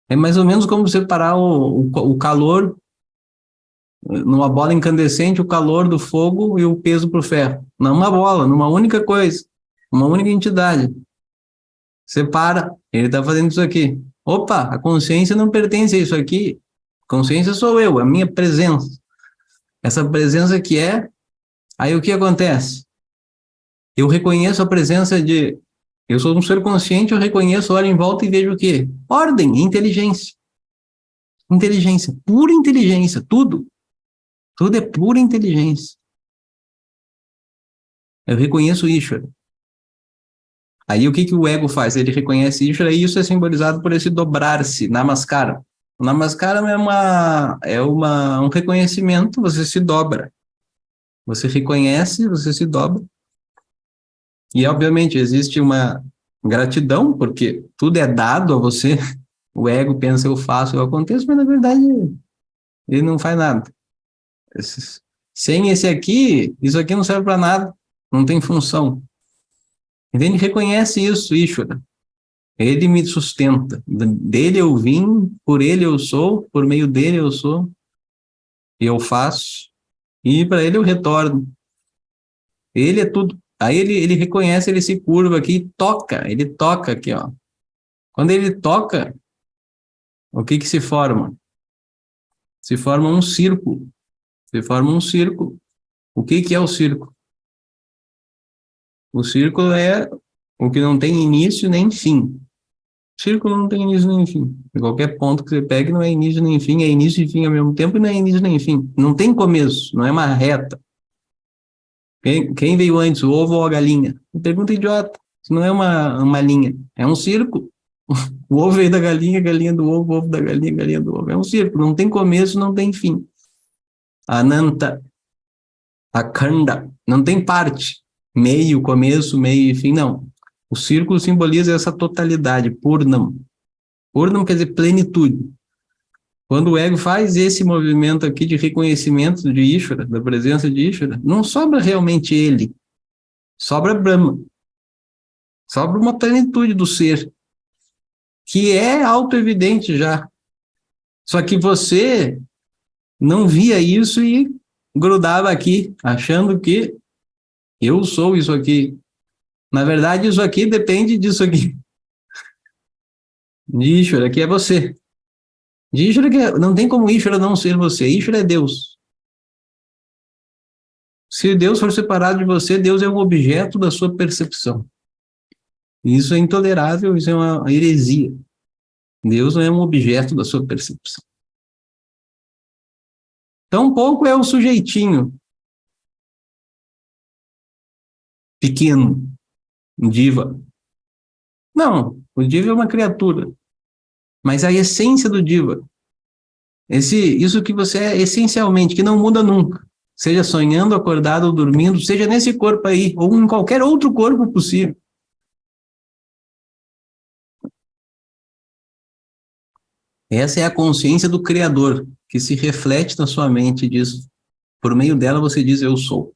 É mais ou menos como separar o calor numa bola incandescente, o calor do fogo e o peso para o ferro. Numa bola, numa única coisa, uma única entidade. Separa, ele está fazendo isso aqui. Opa, a consciência não pertence a isso aqui. Consciência sou eu, a minha presença. Essa presença que é. Aí o que acontece? Eu reconheço a presença de. Eu sou um ser consciente, eu reconheço, olho em volta e vejo o quê? Ordem, inteligência. Inteligência, pura inteligência, tudo. Tudo é pura inteligência. Eu reconheço Ishvara. Aí o que o ego faz? Ele reconhece Ishvara e isso é simbolizado por esse dobrar-se, Namaskara. O Namaskara um reconhecimento, você se dobra. Você reconhece, você se dobra. E, obviamente, existe uma gratidão, porque tudo é dado a você. O ego pensa, eu faço, eu aconteço, mas, na verdade, ele não faz nada. Sem esse aqui, isso aqui não serve para nada. Não tem função. Então, ele reconhece isso, Ishvara. Ele me sustenta. Dele eu vim, por ele eu sou, por meio dele eu sou, e eu faço, e para ele eu retorno. Ele é tudo. Aí ele reconhece, ele se curva aqui e toca. Ele toca aqui, ó. Quando ele toca, o que se forma? Se forma um círculo. Se forma um círculo. O que é o círculo? O círculo é o que não tem início nem fim. O círculo não tem início nem fim. Em qualquer ponto que você pegue, não é início nem fim, é início e fim ao mesmo tempo e não é início nem fim. Não tem começo, não é uma reta. Quem veio antes, o ovo ou a galinha? Pergunta idiota. Isso não é uma linha, é um círculo. O ovo veio da galinha, a galinha do ovo, o ovo da galinha, a galinha do ovo. É um círculo, não tem começo, não tem fim. Ananta, Akhanda, não tem parte. Meio, começo, meio e fim, não. O círculo simboliza essa totalidade, Purnam. Purnam quer dizer plenitude. Quando o ego faz esse movimento aqui de reconhecimento de Ishvara, da presença de Ishvara, não sobra realmente ele, sobra Brahma. Sobra uma plenitude do ser, que é auto-evidente já. Só que você não via isso e grudava aqui, achando que eu sou isso aqui. Na verdade, isso aqui depende disso aqui. De Ishvara, que é você. De Ishvara, não tem como Ishvara não ser você. Ishvara é Deus. Se Deus for separado de você, Deus é um objeto da sua percepção. Isso é intolerável, isso é uma heresia. Deus não é um objeto da sua percepção. Tampouco é o sujeitinho pequeno, um diva. Não, o diva é uma criatura. Mas a essência do diva, isso que você é essencialmente, que não muda nunca, seja sonhando, acordado ou dormindo, seja nesse corpo aí, ou em qualquer outro corpo possível. Essa é a consciência do Criador, que se reflete na sua mente e diz, por meio dela você diz, eu sou.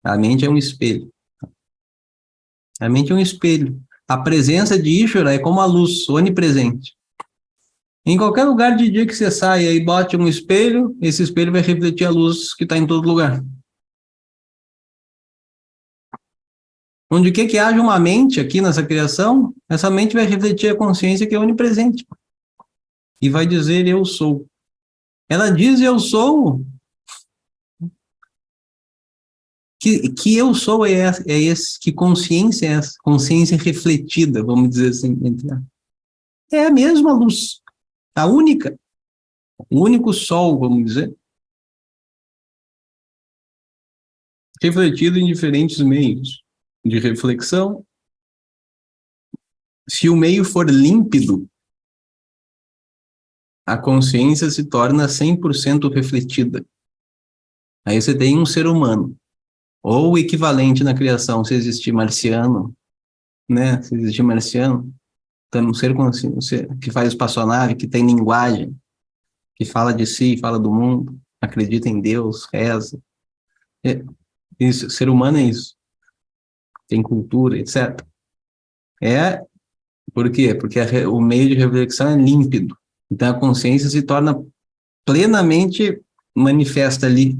A mente é um espelho. A mente é um espelho. A presença de Ishvara é como a luz, onipresente. Em qualquer lugar de dia que você saia e bote um espelho, esse espelho vai refletir a luz que está em todo lugar. Onde quer que haja uma mente aqui nessa criação, essa mente vai refletir a consciência que é onipresente. E vai dizer, eu sou. Ela diz, eu sou. Que eu sou esse, que consciência é essa? Consciência refletida, vamos dizer assim. É a mesma luz. A única, o único sol, vamos dizer, refletido em diferentes meios de reflexão. Se o meio for límpido, a consciência se torna 100% refletida. Aí você tem um ser humano, ou o equivalente na criação, se existir marciano, né? Se existir marciano, então um ser consciente, que faz espaçonave, que tem linguagem, que fala de si, fala do mundo, acredita em Deus, reza. Isso, ser humano é isso. Tem cultura, etc. Por quê? Porque o meio de reflexão é límpido. Então a consciência se torna plenamente manifesta ali,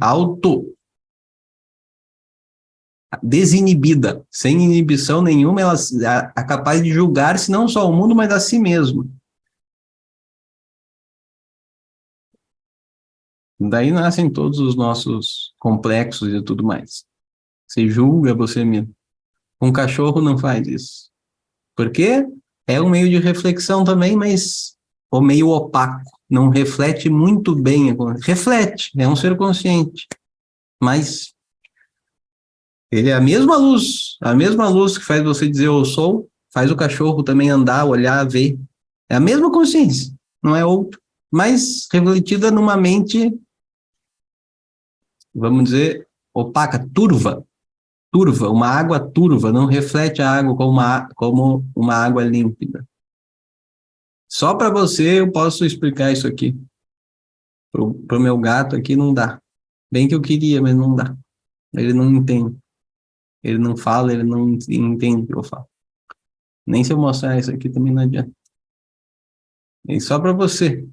desinibida, sem inibição nenhuma, ela é capaz de julgar-se não só o mundo, mas a si mesmo. Daí nascem todos os nossos complexos e tudo mais. Você julga você mesmo. Um cachorro não faz isso. Por quê? É um meio de reflexão também, mas o meio opaco. Não reflete muito bem. Reflete, é um ser consciente. Mas ele é a mesma luz que faz você dizer eu sou, faz o cachorro também andar, olhar, ver. É a mesma consciência, não é outro. Mas refletida numa mente, vamos dizer, opaca, turva, uma água turva, não reflete a água como uma água límpida. Só para você eu posso explicar isso aqui. Pro meu gato aqui não dá. Bem que eu queria, mas não dá. Ele não entende. Ele não fala, ele não entende o que eu falo. Nem se eu mostrar isso aqui também não adianta. E só para você.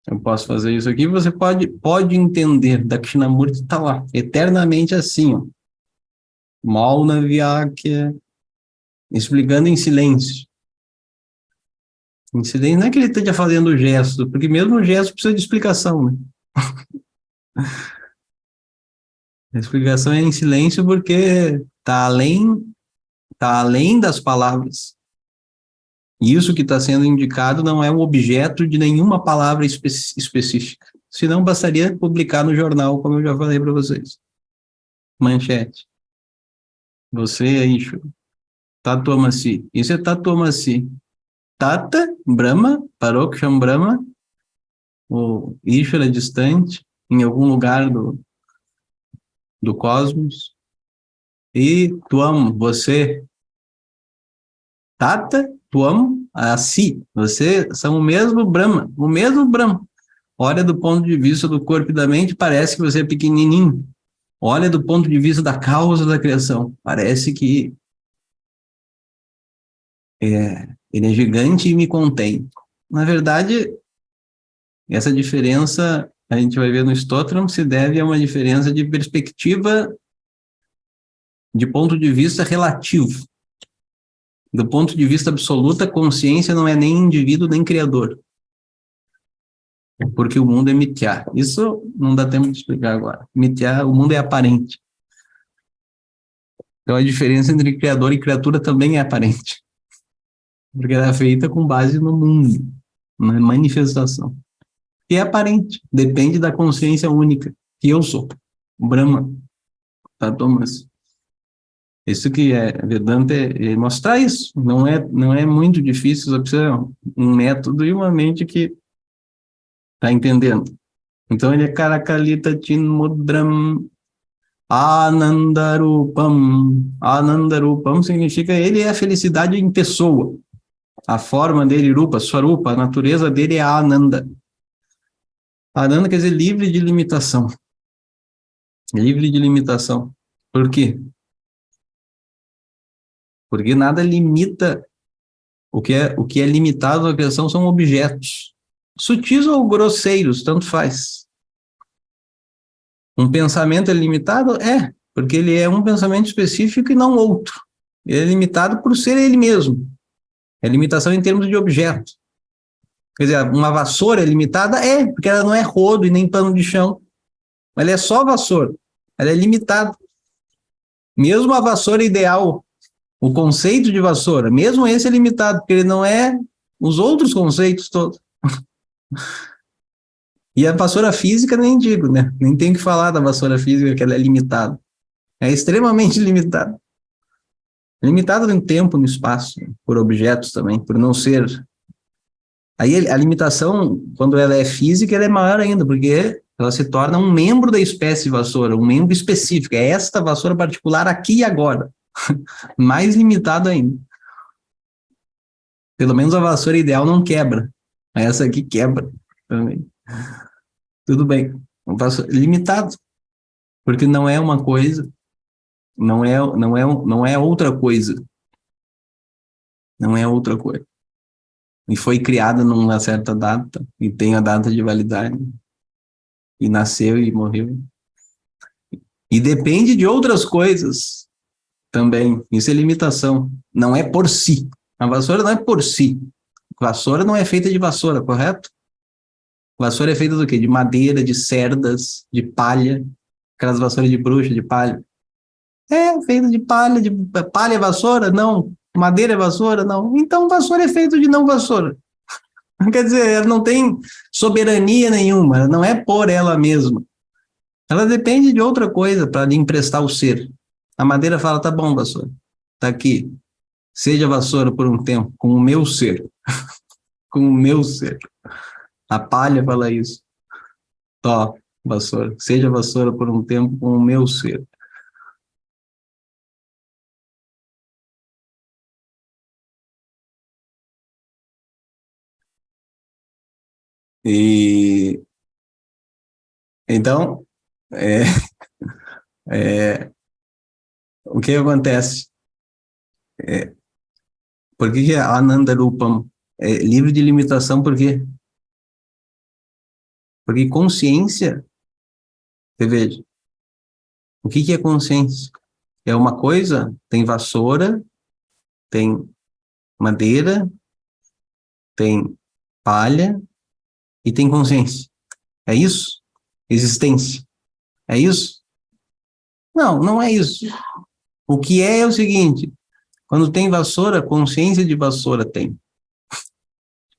Eu posso fazer isso aqui, você pode entender. Dakshinamurti está lá, eternamente assim, ó. Mauna Vyakya, explicando em silêncio. Em silêncio não é que ele esteja fazendo o gesto, porque mesmo o gesto precisa de explicação, né? A explicação é em silêncio porque está além das palavras. E isso que está sendo indicado não é um objeto de nenhuma palavra específica. Senão bastaria publicar no jornal, como eu já falei para vocês. Manchete. Você aí, Tatvamasi. Isso é Tatvamasi. Tata, Brahma, Paroksham Brahma, o Ishvara distante, em algum lugar do cosmos. E Tuam, você. Tata, Tuam, Asi. Você são o mesmo Brahma, o mesmo Brahma. Olha do ponto de vista do corpo e da mente, parece que você é pequenininho. Olha do ponto de vista da causa da criação, parece que ele é gigante e me contém. Na verdade, essa diferença, a gente vai ver no Stotram, se deve a uma diferença de perspectiva de ponto de vista relativo. Do ponto de vista absoluto, a consciência não é nem indivíduo nem criador. Porque o mundo é mithya. Isso não dá tempo de explicar agora. Mithya, o mundo é aparente. Então a diferença entre criador e criatura também é aparente. Porque ela é feita com base no mundo, na manifestação. E é aparente, depende da consciência única, que eu sou, Brahma, tá, Thomas? Isso que é Vedanta é mostrar isso, não é muito difícil, só precisa um método e uma mente que tá entendendo. Então ele é Karakalita Chinmudram Anandarupam. Anandarupam significa ele é a felicidade em pessoa. A forma dele, Rupa, Swarupa, a natureza dele é Ananda. Ananda quer dizer livre de limitação. Livre de limitação. Por quê? Porque nada limita. O que é limitado na criação são objetos. Sutis ou grosseiros, tanto faz. Um pensamento é limitado? É, porque ele é um pensamento específico e não outro. Ele é limitado por ser ele mesmo. É limitação em termos de objeto. Quer dizer, uma vassoura é limitada? É, porque ela não é rodo e nem pano de chão. Ela é só vassoura. Ela é limitada. Mesmo a vassoura ideal, o conceito de vassoura, mesmo esse é limitado, porque ele não é os outros conceitos todos. E a vassoura física nem digo, né? Nem tenho que falar da vassoura física, que ela é limitada. É extremamente limitada. Limitada no tempo, no espaço, por objetos também, por não ser. Aí a limitação, quando ela é física, ela é maior ainda, porque ela se torna um membro da espécie vassoura, um membro específico. É esta vassoura particular aqui e agora. Mais limitado ainda. Pelo menos a vassoura ideal não quebra. Essa aqui quebra também. Tudo bem. Limitado, porque não é uma coisa, não é outra coisa. Não é outra coisa. E foi criada numa certa data, e tem a data de validade, e nasceu e morreu. E depende de outras coisas também. Isso é limitação. Não é por si. A vassoura não é por si. Vassoura não é feita de vassoura, correto? Vassoura é feita do quê? De madeira, de cerdas, de palha. Aquelas vassouras de bruxa, de palha. É feita de palha. Palha é vassoura? Não. Madeira é vassoura? Não. Então vassoura é feita de não vassoura. Quer dizer, ela não tem soberania nenhuma, não é por ela mesma. Ela depende de outra coisa para lhe emprestar o ser. A madeira fala, tá bom, vassoura, tá aqui. Seja vassoura por um tempo, com o meu ser. Com o meu ser. A palha fala isso. Tó, vassoura. Seja vassoura por um tempo com o meu ser. E então, é, o que acontece? É, por que a Ananda Rupam é livre de limitação? Por quê? Porque consciência, você veja, o que é consciência? É uma coisa, tem vassoura, tem madeira, tem palha e tem consciência. É isso? Existência. É isso? Não, não é isso. O que é o seguinte, quando tem vassoura, consciência de vassoura tem.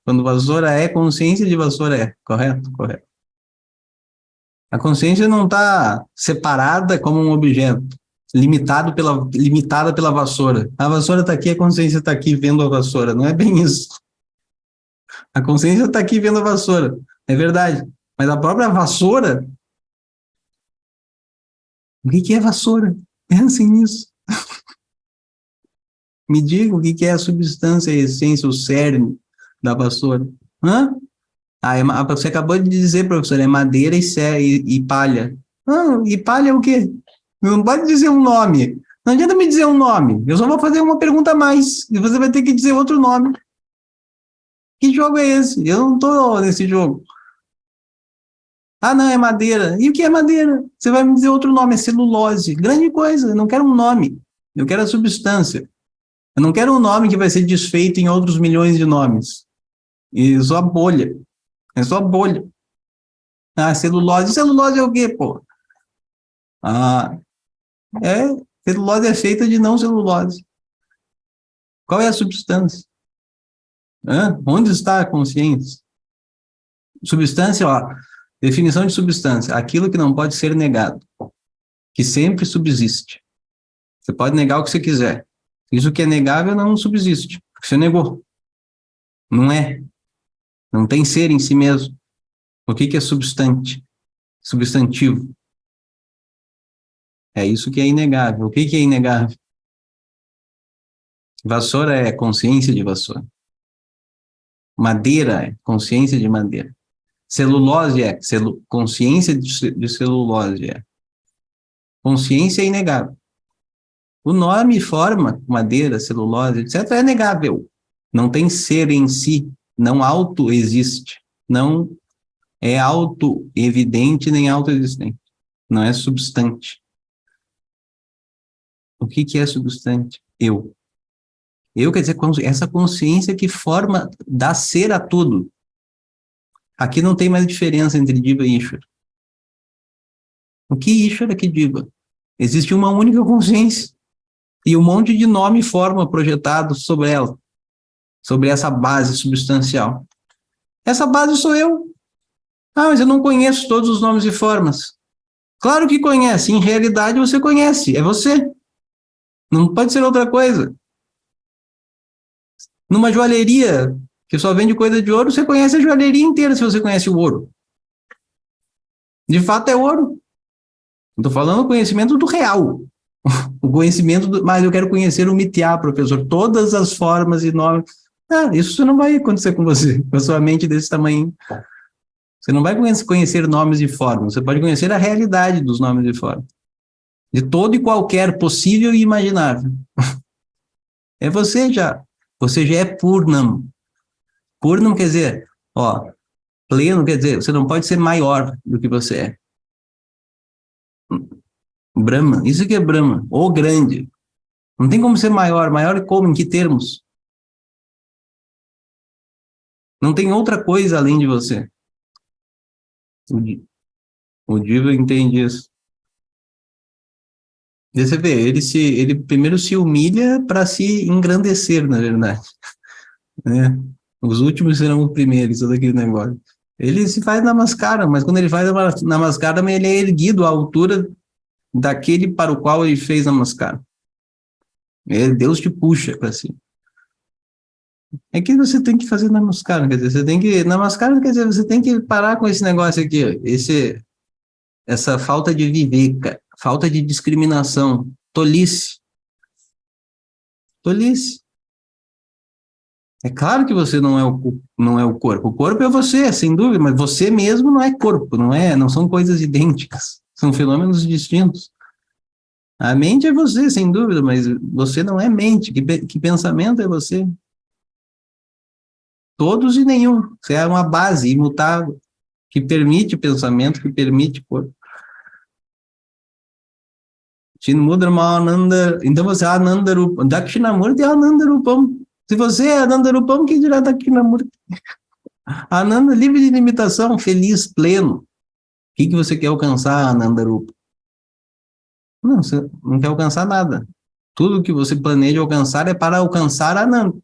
Quando vassoura é, consciência de vassoura é. Correto? Correto. A consciência não está separada como um objeto, limitada pela vassoura. A vassoura está aqui, a consciência está aqui vendo a vassoura. Não é bem isso. A consciência está aqui vendo a vassoura. É verdade. Mas a própria vassoura, o que é vassoura? Pensem nisso. Me diga o que é a substância, a essência, o cerne da vassoura. Hã? Você acabou de dizer, professor, é madeira e palha. E palha é o quê? Não pode dizer um nome. Não adianta me dizer um nome. Eu só vou fazer uma pergunta a mais. E você vai ter que dizer outro nome. Que jogo é esse? Eu não estou nesse jogo. Ah, não, é madeira. E o que é madeira? Você vai me dizer outro nome, é celulose. Grande coisa, eu não quero um nome. Eu quero a substância. Eu não quero um nome que vai ser desfeito em outros milhões de nomes. E só bolha. É só bolha. Ah, celulose. Celulose é o quê, pô? Ah, celulose é feita de não celulose. Qual é a substância? Onde está a consciência? Substância, ó, definição de substância, aquilo que não pode ser negado, que sempre subsiste. Você pode negar o que você quiser. Isso que é negável não subsiste, porque você negou. Não é. Não tem ser em si mesmo. O que é substante? Substantivo. É isso que é inegável. O que é inegável? Vassoura é consciência de vassoura. Madeira é consciência de madeira. Celulose é consciência de celulose é. Consciência é inegável. O nome e forma, madeira, celulose, etc., é negável. Não tem ser em si, não auto-existe. Não é auto-evidente nem auto-existente. Não é substante. O que é substante? Eu. Eu quer dizer essa consciência que forma, dá ser a tudo. Aqui não tem mais diferença entre Diva e Ishvara. O que Ishvara que Diva? Existe uma única consciência e um monte de nome e forma projetado sobre ela, sobre essa base substancial. Essa base sou eu. Ah, mas eu não conheço todos os nomes e formas. Claro que conhece, em realidade você conhece, é você. Não pode ser outra coisa. Numa joalheria que só vende coisa de ouro, você conhece a joalheria inteira se você conhece o ouro. De fato é ouro. Estou falando o conhecimento do real. O conhecimento mas eu quero conhecer o mitiá, professor, todas as formas e nomes. Ah, isso não vai acontecer com você, com a sua mente desse tamanho. Você não vai conhecer nomes e formas, você pode conhecer a realidade dos nomes e formas. De todo e qualquer possível e imaginável. É você já é Purnam. Purnam quer dizer, ó, pleno quer dizer, você não pode ser maior do que você é. Brahma, isso que é Brahma, ou grande. Não tem como ser maior, maior como, em que termos? Não tem outra coisa além de você. O Diva entende isso. E você vê, ele primeiro se humilha para se engrandecer, na verdade, né? Os últimos serão os primeiros, todo aquele negócio. Ele se faz namaskara, mas quando ele faz namaskara, ele é erguido à altura daquele para o qual ele fez namaskara. Deus te puxa para si. É que você tem que fazer namaskara, quer dizer, você tem que namaskara, quer dizer, você tem que parar com esse negócio aqui, essa falta de viver, falta de discriminação, tolice. Tolice. É claro que você não é o corpo. O corpo é você, sem dúvida, mas você mesmo não é corpo, não são coisas idênticas, são fenômenos distintos. A mente é você, sem dúvida, mas você não é mente. Que pensamento é você? Todos e nenhum. Você é uma base imutável, que permite pensamento, que permite corpo. Chinmudramananda. Então você é Anandarupam. Dakshinamurti é Anandarupam. Se você é Anandarupam, que dirá Dakshinamurti? Ananda, livre de limitação, feliz, pleno. O que você quer alcançar, Anandarupa? Não, você não quer alcançar nada. Tudo que você planeja alcançar é para alcançar Ananda.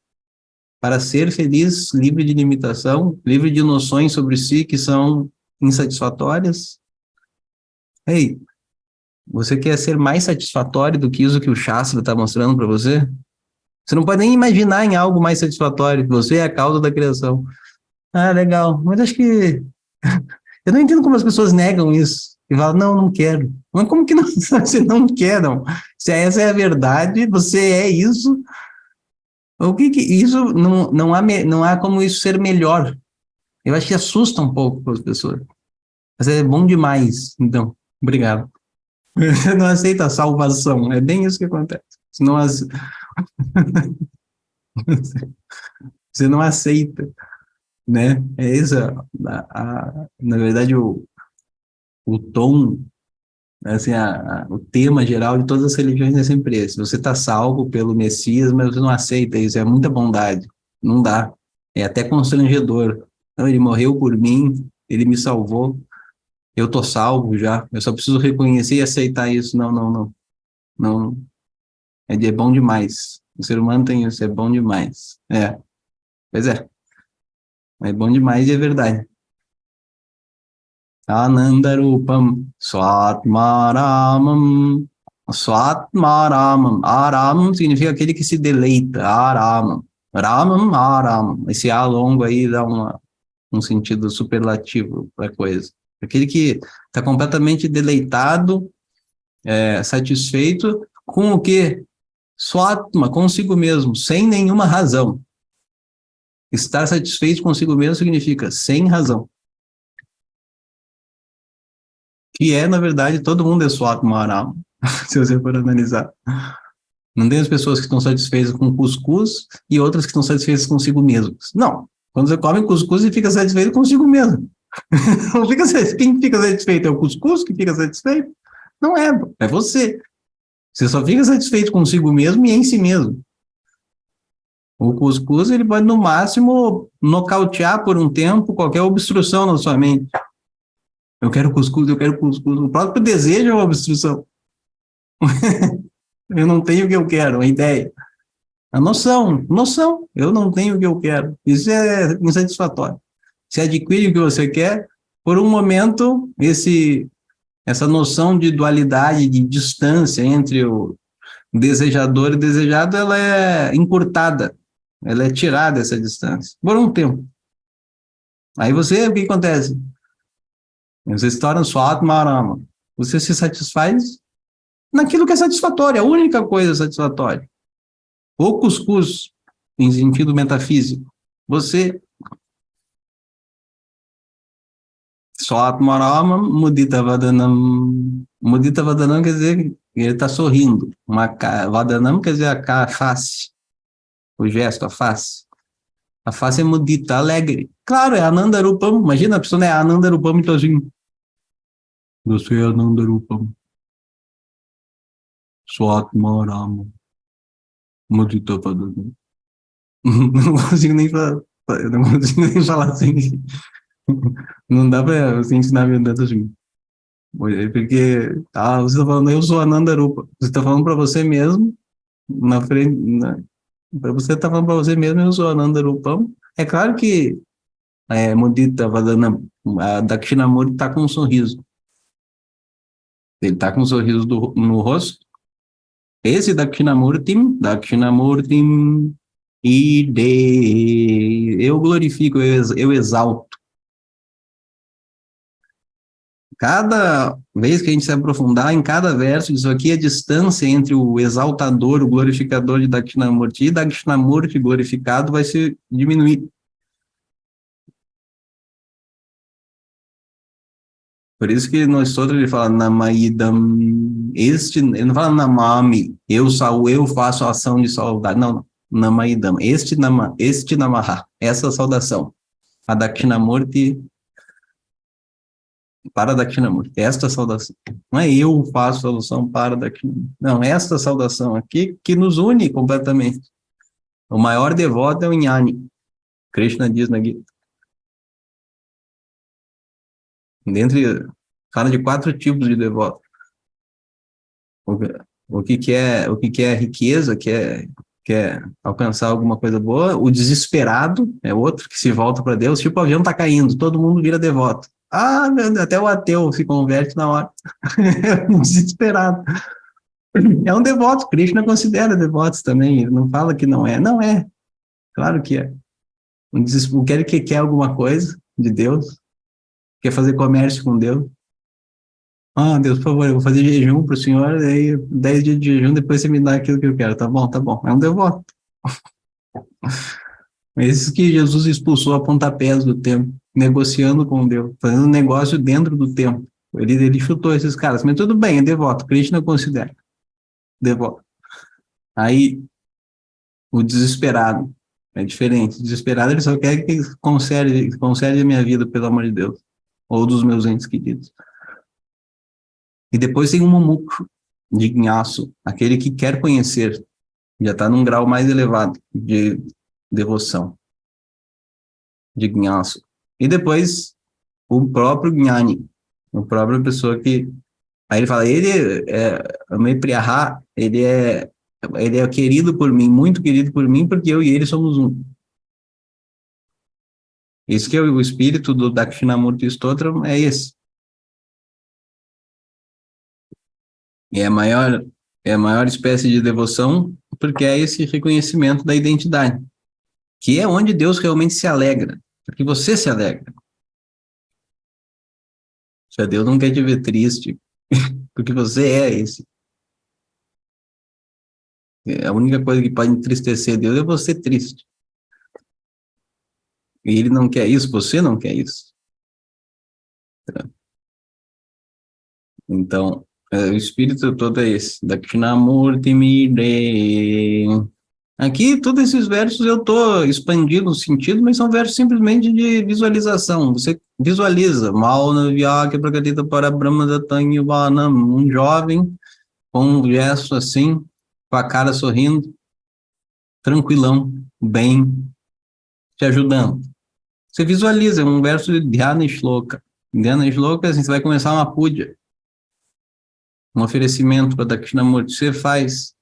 Para ser feliz, livre de limitação, livre de noções sobre si que são insatisfatórias. Ei, você quer ser mais satisfatório do que isso que o Shastra está mostrando para você? Você não pode nem imaginar em algo mais satisfatório. Você é a causa da criação. Ah, legal. Mas acho que eu não entendo como as pessoas negam isso. E falam, não, não quero. Mas como que não, você não quer, não? Se essa é a verdade, você é isso. O que isso não há como isso ser melhor. Eu acho que assusta um pouco as pessoas. Mas é bom demais. Então, obrigado. Você não aceita a salvação. É bem isso que acontece. Senão você não aceita, né? É isso. Na verdade, o tom, assim, o tema geral de todas as religiões é sempre esse. Você está salvo pelo Messias, mas você não aceita isso. É muita bondade. Não dá. É até constrangedor. Não, ele morreu por mim, ele me salvou, eu tô salvo já. Eu só preciso reconhecer e aceitar isso. Não, não, não. Não. É bom demais. O ser humano tem isso, é bom demais. Pois é. É bom demais e é verdade. Anandarupam Swatmaramam. Swatmaramam. Aramam significa aquele que se deleita. Aramam. Ramam, Aramam. Esse A longo aí dá um sentido superlativo para a coisa. Aquele que está completamente deleitado, satisfeito com o quê? Swatma, consigo mesmo, sem nenhuma razão. Estar satisfeito consigo mesmo significa sem razão. Que na verdade, todo mundo é Swatma Aram, se você for analisar. Não tem as pessoas que estão satisfeitas com cuscuz e outras que estão satisfeitas consigo mesmas. Não. Quando você come cuscuz, você fica satisfeito consigo mesmo. Não fica satisfeito. Quem fica satisfeito é o cuscuz que fica satisfeito? Não é você. Você só fica satisfeito consigo mesmo e em si mesmo. O cuscuz, ele pode, no máximo, nocautear por um tempo qualquer obstrução na sua mente. Eu quero cuscuz, eu quero cuscuz. O próprio desejo é uma obstrução. Eu não tenho o que eu quero, a ideia. A noção, eu não tenho o que eu quero. Isso é insatisfatório. Você adquire o que você quer, por um momento, essa noção de dualidade, de distância entre o desejador e desejado, ela é encurtada, ela é tirada essa distância, por um tempo. Aí o que acontece? Você se torna só Atmarama. Você se satisfaz naquilo que é satisfatório, a única coisa satisfatória. O cuscuz, em sentido metafísico, você só Atmarama, Mudita Vadanam. Mudita Vadanam quer dizer que ele está sorrindo. Vadanam quer dizer a face, o gesto, a face. A face é mudita, alegre. Claro, é Anandarupam. Imagina, a pessoa não é Anandarupam, então assim, você é Anandarupam. Swatmarama. Mudita Vadanam. Não consigo nem falar. Eu não consigo nem falar assim. Não dá para você ensinar meu dedo assim. Porque você está falando, eu sou Anandarupa. Você está falando para você mesmo, na frente. Para você estar falando para você mesmo, eu sou Anandarupam. É claro que Mudita Vadana, a Dakshinamurti está com um sorriso. Ele está com um sorriso no rosto. Esse Dakshinamurti, eu glorifico, eu exalto. Cada vez que a gente se aprofundar em cada verso, isso aqui é a distância entre o exaltador, o glorificador de Dakshinamurti e Dakshinamurti glorificado vai se diminuir. Por isso que no Stotra ele fala Namaidam, ele não fala Namami, eu faço a ação de saudade, não, Namaidam, este Namaha, essa saudação, a Dakshinamurti para Dakshinamurti, esta saudação, não é eu faço a saudação para Dakshinamurti, não, esta saudação aqui que nos une completamente. O maior devoto é o Jnani, Krishna diz na Gita. Fala de 4 tipos de devoto. O que é riqueza, quer alcançar alguma coisa boa. O desesperado é outro que se volta para Deus, tipo o avião está caindo, todo mundo vira devoto. Meu Deus, até o ateu se converte na hora. Desesperado. É um devoto, Krishna considera devotos também, ele não fala que não é. Não é, claro que é. Quer que quer alguma coisa de Deus, quer fazer comércio com Deus. Deus, por favor, eu vou fazer jejum para o senhor, aí 10 dias de jejum, depois você me dá aquilo que eu quero. Tá bom, tá bom. É um devoto. Esses que Jesus expulsou a pontapés do templo, negociando com Deus, fazendo negócio dentro do templo. Ele chutou esses caras, mas tudo bem, é devoto. Krishna considera devoto. Aí, o desesperado é diferente. O desesperado, ele só quer que concede a minha vida, pelo amor de Deus, ou dos meus entes queridos. E depois tem um mumukshu, de gnhasu, aquele que quer conhecer, já está num grau mais elevado de devoção, de gnhasu. E depois o próprio gnani, a própria pessoa que... Aí ele fala, ele é querido por mim, muito querido por mim, porque eu e ele somos um. Isso que é o espírito do Dakshinamurti Stotram, é esse. E é a maior espécie de devoção, porque é esse reconhecimento da identidade, que é onde Deus realmente se alegra, porque você se alegra. Se Deus não quer te ver triste, porque você é esse. A única coisa que pode entristecer Deus é você triste. E ele não quer isso, você não quer isso. Então, o espírito todo é esse. Dakshinamurti Mire. Aqui, todos esses versos eu estou expandindo o sentido, mas são versos simplesmente de visualização. Você visualiza. Mauna Vyakya Prakatita para Brahma Datanyivanam. Um jovem com um gesto assim, com a cara sorrindo, tranquilão, bem, te ajudando. Você visualiza um verso de Dhyana Shloka. Dhyana Shloka, assim, você vai começar uma puja, um oferecimento para Dakshinamurti. Você faz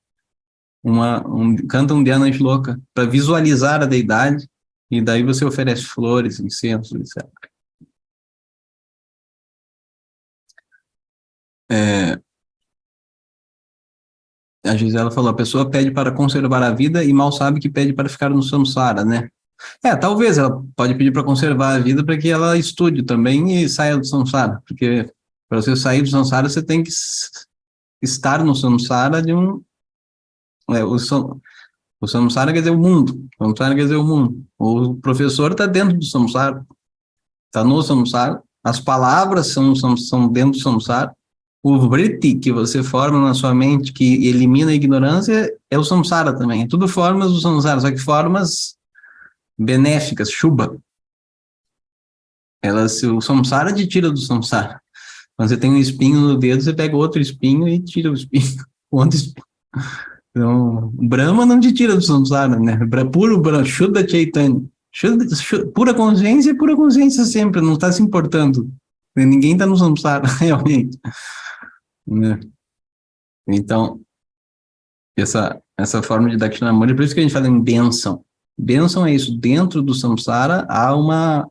canta um Dhyana Shloka para visualizar a deidade E daí você oferece flores, incensos, etc. A Gisela falou, a pessoa pede para conservar a vida e mal sabe que pede para ficar no samsara, né? Talvez ela pode pedir para conservar a vida para que ela estude também e saia do samsara, porque para você sair do samsara você tem que estar no samsara de um... o samsara quer dizer o mundo, o samsara quer dizer o mundo. O professor está dentro do samsara, está no samsara, as palavras são dentro do samsara. O vritti que você forma na sua mente, que elimina a ignorância, é o samsara também. É tudo formas do samsara, só que formas benéficas, shubha. O samsara te tira do samsara. Quando você tem um espinho no dedo, você pega outro espinho e tira o espinho. Outro espinho. Então, Brahma não te tira do samsara, né? Puro Brahma, Shuddha Chaitanya. Pura consciência sempre, não está se importando. Ninguém está no samsara, realmente. Né? Então, essa forma de Dakshinamurti, por isso que a gente fala em bênção. Bênção é isso, dentro do samsara há uma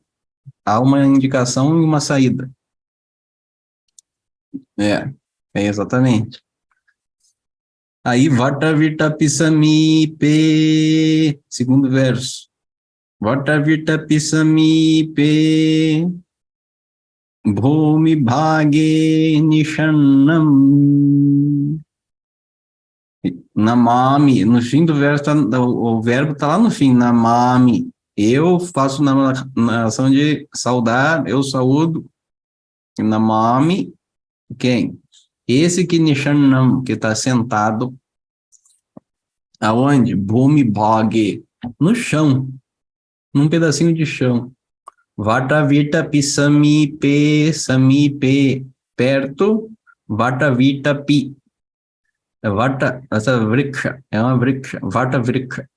indicação e uma saída. Exatamente. Aí, Vata Virta Pisamipe, segundo verso. Vata Virta Pisamipe, Bhumi Bhage Nishanam. Namami, no fim do verso, o verbo está lá no fim, namami. Eu faço na ação de saudar, eu saúdo, namami, quem? Esse que Nishanam, que está sentado, aonde? Bhumi Bhage, no chão, num pedacinho de chão. Vata Virta Pisamipe, Samipe, perto, Vata Virta Pi. Vata, essa vriksha, é uma vriksha, Vata vriksha.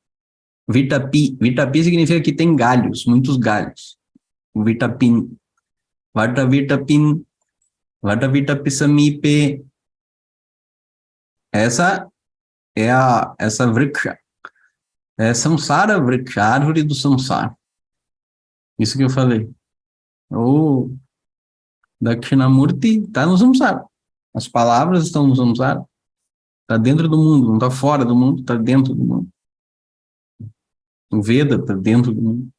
Vitapi, Vitapi significa que tem galhos, muitos galhos. Vitapin, Vata Vitapin, Vata Vitapisamipe. Essa é essa vriksha. É samsara vriksha, árvore do samsara. Isso que eu falei. O Dakshinamurti está no samsara. As palavras estão no samsara. Está dentro do mundo, não está fora do mundo, está dentro do mundo. O Veda está dentro do mundo.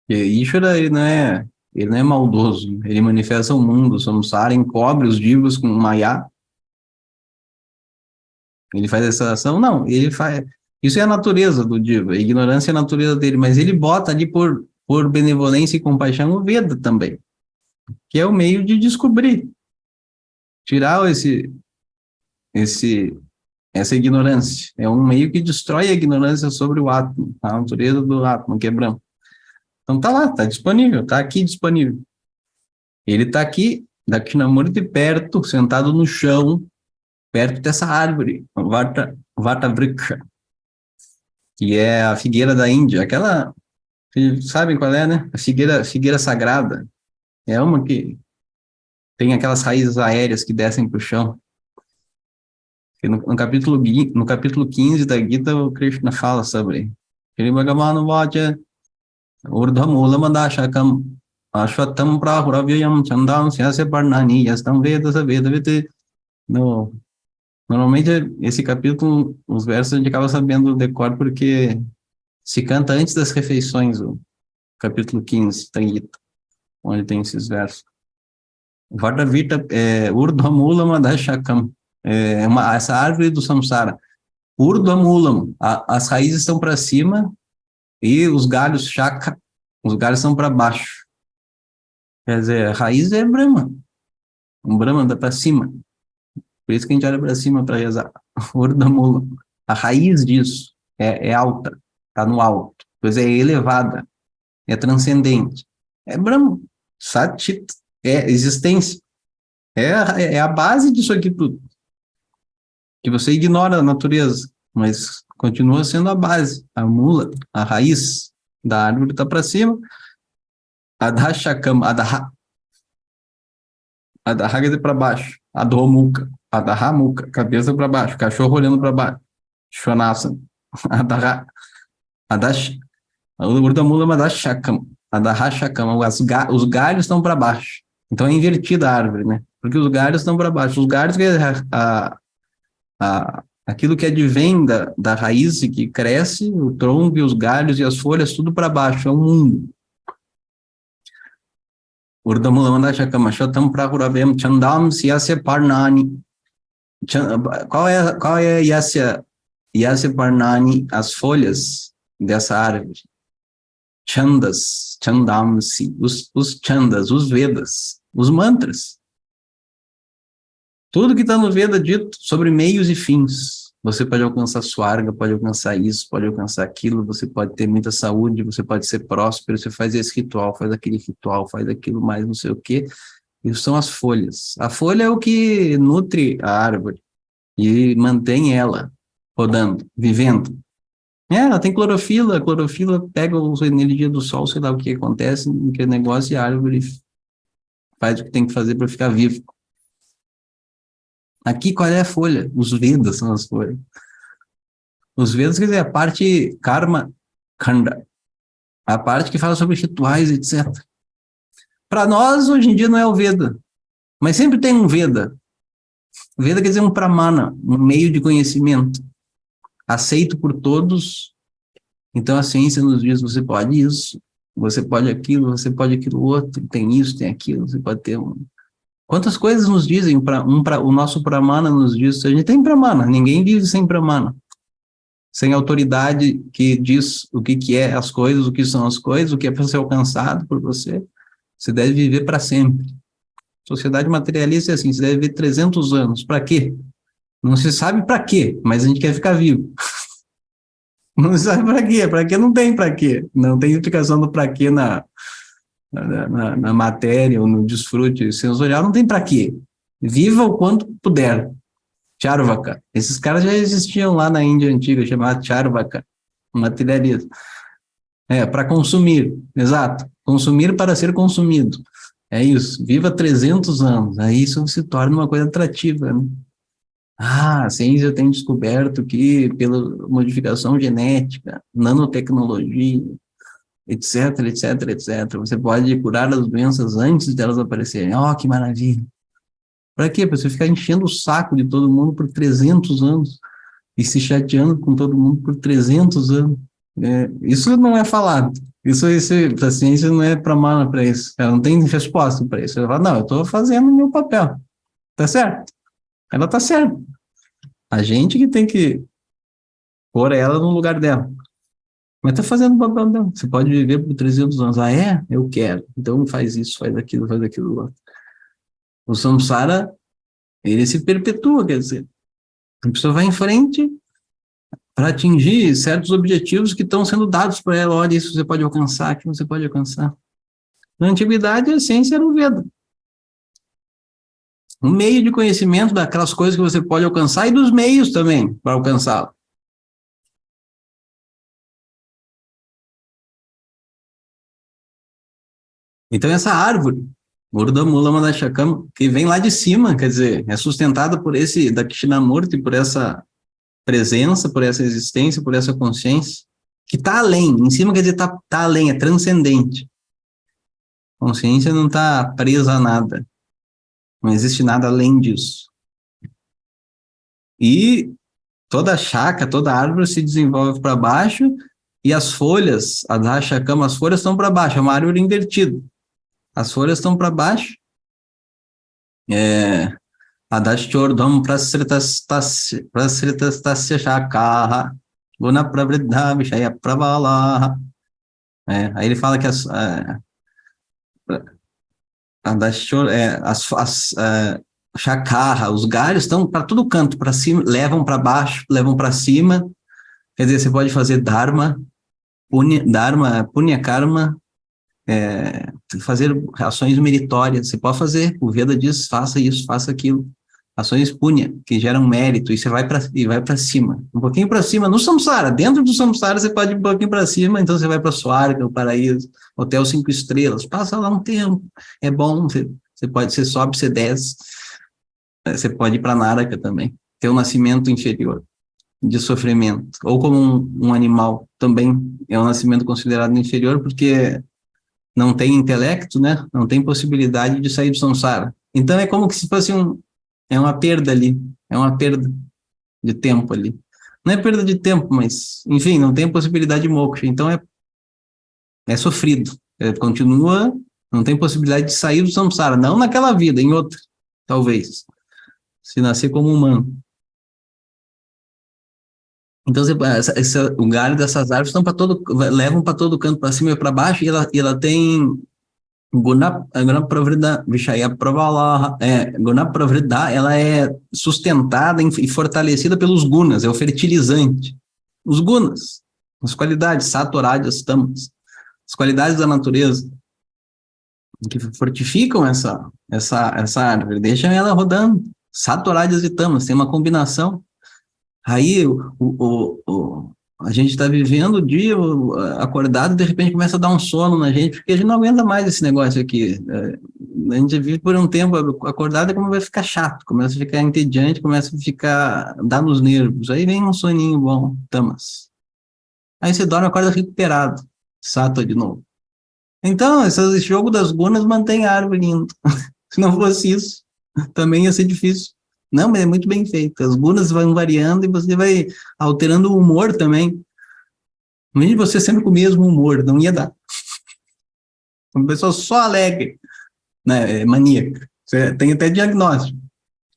E Ishvara, ele não é maldoso, ele manifesta o mundo, o samsara, encobre os divas com Maya. Ele faz essa ação? Não, ele faz... Isso é a natureza do diva, a ignorância é a natureza dele, mas ele bota ali por benevolência e compaixão o Veda também, que é o meio de descobrir, tirar essa ignorância. É um meio que destrói a ignorância sobre o Atma, a natureza do Atma, que é Brahma. Então tá lá, tá disponível, tá aqui disponível. Ele tá aqui, Dakshinamurti, perto, sentado no chão, perto dessa árvore, Vata Vriksha, que é a figueira da Índia, aquela, sabem qual é, né? A figueira sagrada. É uma que tem aquelas raízes aéreas que descem para o chão. No capítulo 15 da Gita, o Krishna fala sobre Shri Bhagavan Vacha Urdhamula Madashakam Ashwatam Prahuravyayam Chandam Syasya Parnani Yastam Veda Saveda Vete. Normalmente, esse capítulo, os versos a gente acaba sabendo o decor porque se canta antes das refeições, o capítulo 15 da Gita, onde tem esses versos. Vardavita Urdhamulam Adashakam, essa árvore do samsara. Urdhamulam, as raízes estão para cima e os galhos shaka, os galhos estão para baixo. Quer dizer, a raiz é Brahma. Um Brahma dá para cima. Por isso que a gente olha para cima para rezar. Urdhamulam. A raiz disso é alta, está no alto, pois é elevada, é transcendente. É Brahma, Sat-Chit, é existência. É a base disso aqui tudo. Que você ignora a natureza, mas continua sendo a base, a mula, a raiz da árvore está para cima. Adhashakam, Adha quer dizer para baixo. Adhomuka, Adhamuka, cabeça para baixo, cachorro olhando para baixo. Shvanasana, Adha. Adash, o Urdamula Madashakam, Adahashakam, os galhos estão para baixo. Então é invertida a árvore, né? Porque os galhos estão para baixo. Os galhos, aquilo que advém da raiz e que cresce, o tronco e os galhos e as folhas, tudo para baixo, é o mundo. Urdamula Madashakam, Shatam Prahurabem, Chandam Syasya Parnani. Qual é Yasya Parnani, as folhas dessa árvore? Chandas, Chandamsi, os Chandas, os Vedas, os mantras. Tudo que está no Veda dito sobre meios e fins. Você pode alcançar Swarga, pode alcançar isso, pode alcançar aquilo, você pode ter muita saúde, você pode ser próspero, você faz esse ritual, faz aquele ritual, faz aquilo mais não sei o quê. Isso são as folhas. A folha é o que nutre a árvore e mantém ela rodando, vivendo. Ela tem clorofila, a clorofila pega a energia do sol, sei lá o que acontece, que negócio e a árvore faz o que tem que fazer para ficar vivo. Aqui, qual é a folha? Os Vedas são as folhas. Os Vedas, quer dizer, a parte karma kanda, a parte que fala sobre rituais, etc. Para nós, hoje em dia, não é o Veda, mas sempre tem um Veda. Veda quer dizer um pramana, um meio de conhecimento, aceito por todos. Então, a ciência nos diz, você pode isso, você pode aquilo outro, tem isso, tem aquilo, você pode ter um... Quantas coisas nos dizem, o nosso pramana nos diz, a gente tem pramana, ninguém vive sem pramana. Sem autoridade que diz o que é as coisas, o que são as coisas, o que é para ser alcançado por você, você deve viver para sempre. Sociedade materialista é assim, você deve viver 300 anos, para quê? Não se sabe para quê, mas a gente quer ficar vivo. Não se sabe para quê não tem para quê. Não tem explicação do para quê na matéria ou no desfrute sensorial, não tem para quê. Viva o quanto puder. Charvaka. Esses caras já existiam lá na Índia antiga, chamado Charvaka, materialismo. Para consumir, exato. Consumir para ser consumido. É isso. Viva 300 anos. Aí isso se torna uma coisa atrativa, né? A ciência tem descoberto que, pela modificação genética, nanotecnologia, etc, etc, etc, você pode curar as doenças antes delas aparecerem. Oh, que maravilha! Para quê? Para você ficar enchendo o saco de todo mundo por 300 anos e se chateando com todo mundo por 300 anos. Isso não é falado. A ciência não é para isso. Ela não tem resposta para isso. Ela fala, não, eu estou fazendo o meu papel. Tá certo? Ela está certa. A gente que tem que pôr ela no lugar dela. Mas está fazendo o papel dela. Você pode viver por 300 anos. Ah, é? Eu quero. Então faz isso, faz aquilo outro. O samsara, ele se perpetua, quer dizer. A pessoa vai em frente para atingir certos objetivos que estão sendo dados para ela. Olha, isso você pode alcançar, aquilo você pode alcançar. Na antiguidade, a ciência era o Veda. Um meio de conhecimento daquelas coisas que você pode alcançar e dos meios também para alcançá-lo. Então, essa árvore, Urdamula Madashakam, que vem lá de cima, quer dizer, é sustentada por esse Dakshinamurti, por essa presença, por essa existência, por essa consciência, que está além. Em cima quer dizer está além, é transcendente. A consciência não está presa a nada. Não existe nada além disso. E toda a chakra, toda a árvore se desenvolve para baixo e as folhas, a Dashakama, as folhas estão para baixo, é uma árvore invertida. As folhas estão para baixo. Adashchordam prasritastasya shakaha guna pravriddha vishaya prabalaha. Aí ele fala que as chakarra, os galhos estão para todo canto, para cima, levam para baixo, levam para cima. Quer dizer, você pode fazer dharma, punya karma, fazer ações meritórias. Você pode fazer, o Veda diz, faça isso, faça aquilo. Ações punya, que geram mérito, e você vai para cima. Um pouquinho para cima, no samsara. Dentro do samsara, você pode ir um pouquinho para cima, então você vai para Swarga, o paraíso, hotel 5 estrelas. Passa lá um tempo. É bom, você sobe, você desce. Você pode ir para Naraka também. Ter um nascimento inferior. de sofrimento, ou como um animal também é um nascimento considerado inferior porque não tem intelecto, né? Não tem possibilidade de sair do samsara. Então é como se fosse é uma perda ali, é uma perda de tempo ali. Não é perda de tempo, mas, enfim, não tem possibilidade de moksha. Então é sofrido. Continua, não tem possibilidade de sair do samsara. Não naquela vida, em outra, talvez. Se nascer como humano. Então, o galho dessas árvores estão para levam para todo canto, para cima e para baixo, e ela tem Guna Pravrida Vishaya Pravala, Guna Pravrida, ela é sustentada e fortalecida pelos gunas, é o fertilizante. Os gunas, as qualidades, sattva-rajas, tamas, as qualidades da natureza, que fortificam essa árvore, deixam ela rodando. Sattva-rajas e tamas, tem uma combinação. Aí a gente está vivendo o dia acordado, de repente começa a dar um sono na gente, porque a gente não aguenta mais esse negócio aqui. A gente vive por um tempo acordado e como vai ficar chato, começa a ficar entediante, começa a ficar, dá nos nervos. Aí vem um soninho bom, tamas. Aí você dorme, acorda recuperado, sato de novo. Então, esse jogo das gunas mantém a árvore linda. Se não fosse isso, também ia ser difícil. Não, mas é muito bem feito. As gunas vão variando e você vai alterando o humor também. Imagine você sempre com o mesmo humor, não ia dar. Uma pessoa só alegre, né? Maníaca. Você tem até diagnóstico.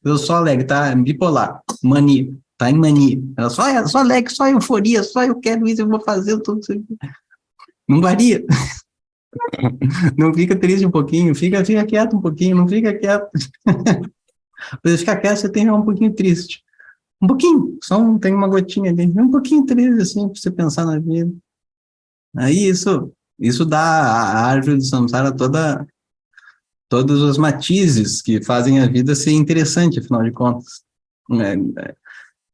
Eu só alegre, tá? Bipolar, mania, tá em mania. Ela só alegre, só euforia, só eu quero isso, eu vou fazer tudo isso. Não varia. Não fica triste um pouquinho, fica quieto um pouquinho, não fica quieto. Você fica quieto, você tem um pouquinho triste. Um pouquinho, tem uma gotinha ali, um pouquinho triste, assim, para você pensar na vida. Aí isso dá à árvore do samsara todos os matizes que fazem a vida ser interessante, afinal de contas.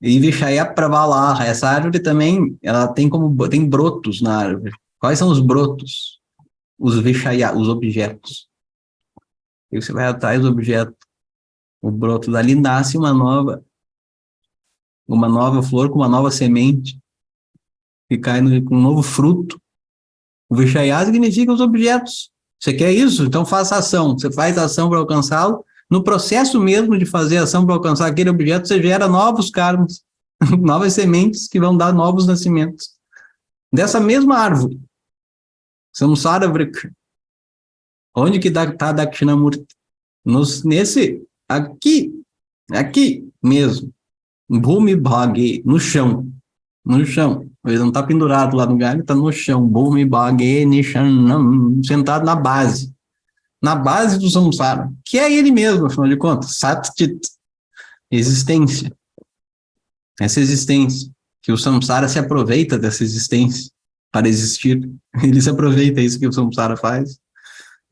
E Vishaya Pravala, essa árvore também, ela tem brotos na árvore. Quais são os brotos? Os Vishaya, os objetos. E você vai atrás do objeto, o broto dali nasce uma nova flor com uma nova semente, que cai com um novo fruto. O Vishaya significa os objetos. Você quer isso? Então faça ação. Você faz ação para alcançá-lo. No processo mesmo de fazer ação para alcançar aquele objeto, você gera novos karmas, novas sementes que vão dar novos nascimentos. Dessa mesma árvore, Samsara Vriksha. Onde que está Dakshinamurti? Aqui mesmo, Bhumi Bhage, no chão. Ele não está pendurado lá no galho, está no chão. Bhumi Bhage Nishanam, sentado na base do samsara, que é ele mesmo, afinal de contas, Satchit, existência. Essa existência, que o samsara se aproveita dessa existência para existir. Ele se aproveita, é isso que o samsara faz.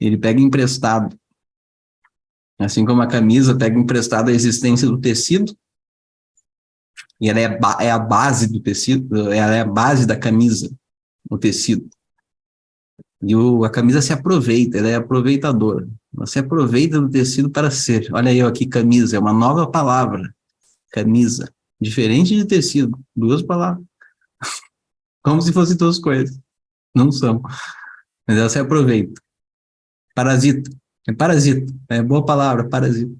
Ele pega emprestado. Assim como a camisa pega emprestado a existência do tecido, e ela é a base do tecido, ela é a base da camisa, o tecido. E a camisa se aproveita, ela é aproveitadora. Ela se aproveita do tecido para ser. Olha aí, ó, aqui, camisa, é uma nova palavra. Camisa. Diferente de tecido, duas palavras. Como se fossem duas coisas. Não são. Mas ela se aproveita. Parasita. É parasita. É boa palavra, parasita.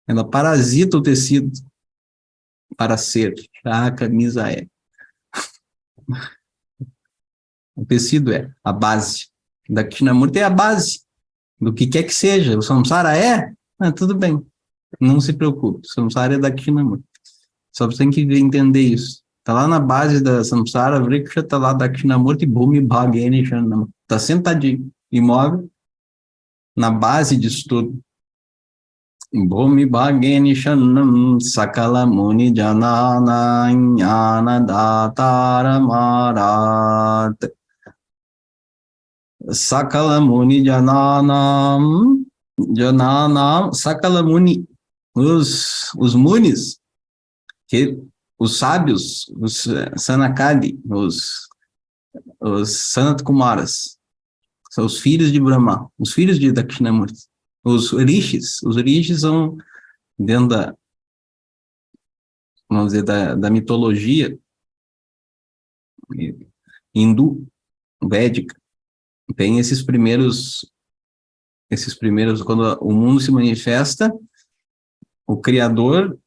Ela parasita o tecido para ser. A camisa é. O tecido é a base. Da Krishnamurti é a base do que quer que seja. O samsara é? Tudo bem. Não se preocupe. O samsara é da Krishnamurti. Só você tem que entender isso. Está lá na base da samsara, Vriksha está lá da Krishnamurti, Bhumi Bhageni Shanam. Está sentadinho, imóvel, na base disso tudo. Bhumi Bhageni Shanam Sakala Muni Janana Jnana Datara Marat Sakala Muni Jananam Sakala Muni, os munis, que os sábios, os Sanakadi, os Sanat Kumaras, são os filhos de Brahma, os filhos de Dakshinamurti. Os rishis são dentro vamos dizer, da mitologia hindu, védica, tem esses primeiros, quando o mundo se manifesta, o Criador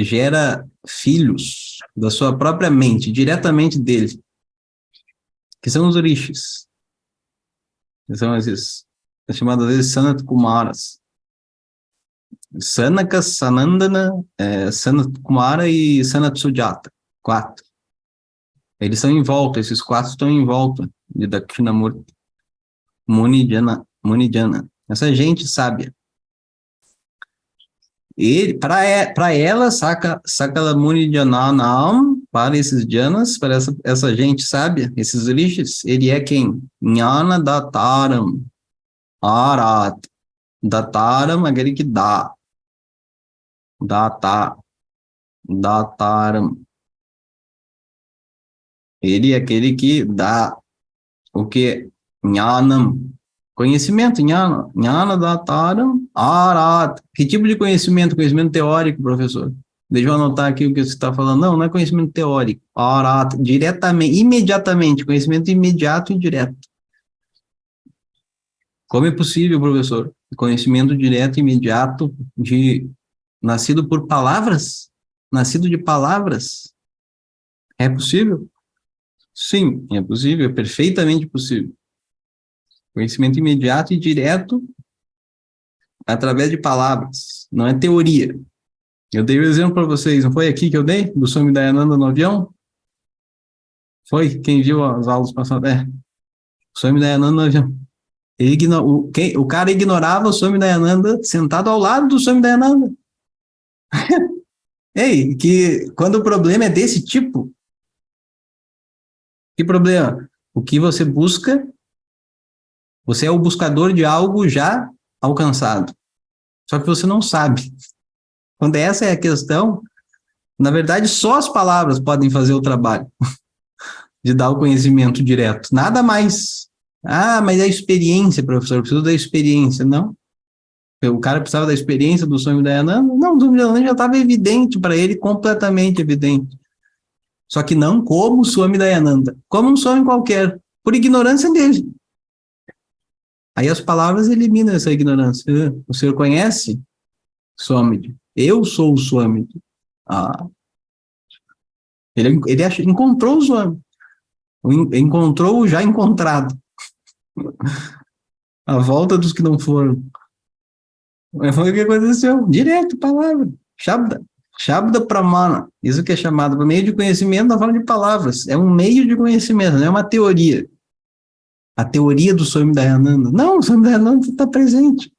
gera filhos da sua própria mente, diretamente dele, que são os rishis, que são esses, chamados às vezes Sanat Kumaras. Sanaka, Sanandana, Sanat Kumara e Sanat Sujata, 4. Eles estão em volta, esses 4 estão em volta de Dakshinamurti, Munijana, essa gente sábia. Ele, para ela, Sakala Munijananam, para esses janas, para essa gente sábia, esses rishis, ele é quem? Jnana Dataram, Arat, Dataram, aquele que dá, Dataram. Ele é aquele que dá o que? Jnanam. Conhecimento, Jnana Dataram, Arat. Que tipo de conhecimento? Conhecimento teórico, professor. Deixa eu anotar aqui o que você está falando. Não é conhecimento teórico. Arat, diretamente, imediatamente. Conhecimento imediato e direto. Como é possível, professor? Conhecimento direto e imediato nascido por palavras? Nascido de palavras? É possível? Sim, é possível, é perfeitamente possível. Conhecimento imediato e direto através de palavras, não é teoria. Eu dei o exemplo para vocês, não foi aqui que eu dei? Do Swami Dayananda no avião? Foi? Quem viu as aulas passadas? O Swami Dayananda no avião. O cara ignorava o Swami Dayananda sentado ao lado do Swami Dayananda. Ei, que quando o problema é desse tipo, que problema? O que você busca, você é o buscador de algo já alcançado. Só que você não sabe. Quando essa é a questão, na verdade, só as palavras podem fazer o trabalho de dar o conhecimento direto. Nada mais. Ah, mas é a experiência, professor, eu preciso da experiência. Não. O cara precisava da experiência do Swami Dayananda? Não, o Swami Dayananda já estava evidente para ele, completamente evidente. Só que não como o Swami Dayananda, como um Swami qualquer, por ignorância dele. Aí as palavras eliminam essa ignorância. O senhor conhece Swami? Eu sou o Swami. Ah. Ele encontrou o Swami. Encontrou o já encontrado. A volta dos que não foram. Foi o que aconteceu. Direto, palavra. Shabda. Shabda Pramana. Isso que é chamado por meio de conhecimento na forma de palavras. É um meio de conhecimento, não é uma teoria. A teoria do Swami Dayananda. Não, o Swami Dayananda está presente.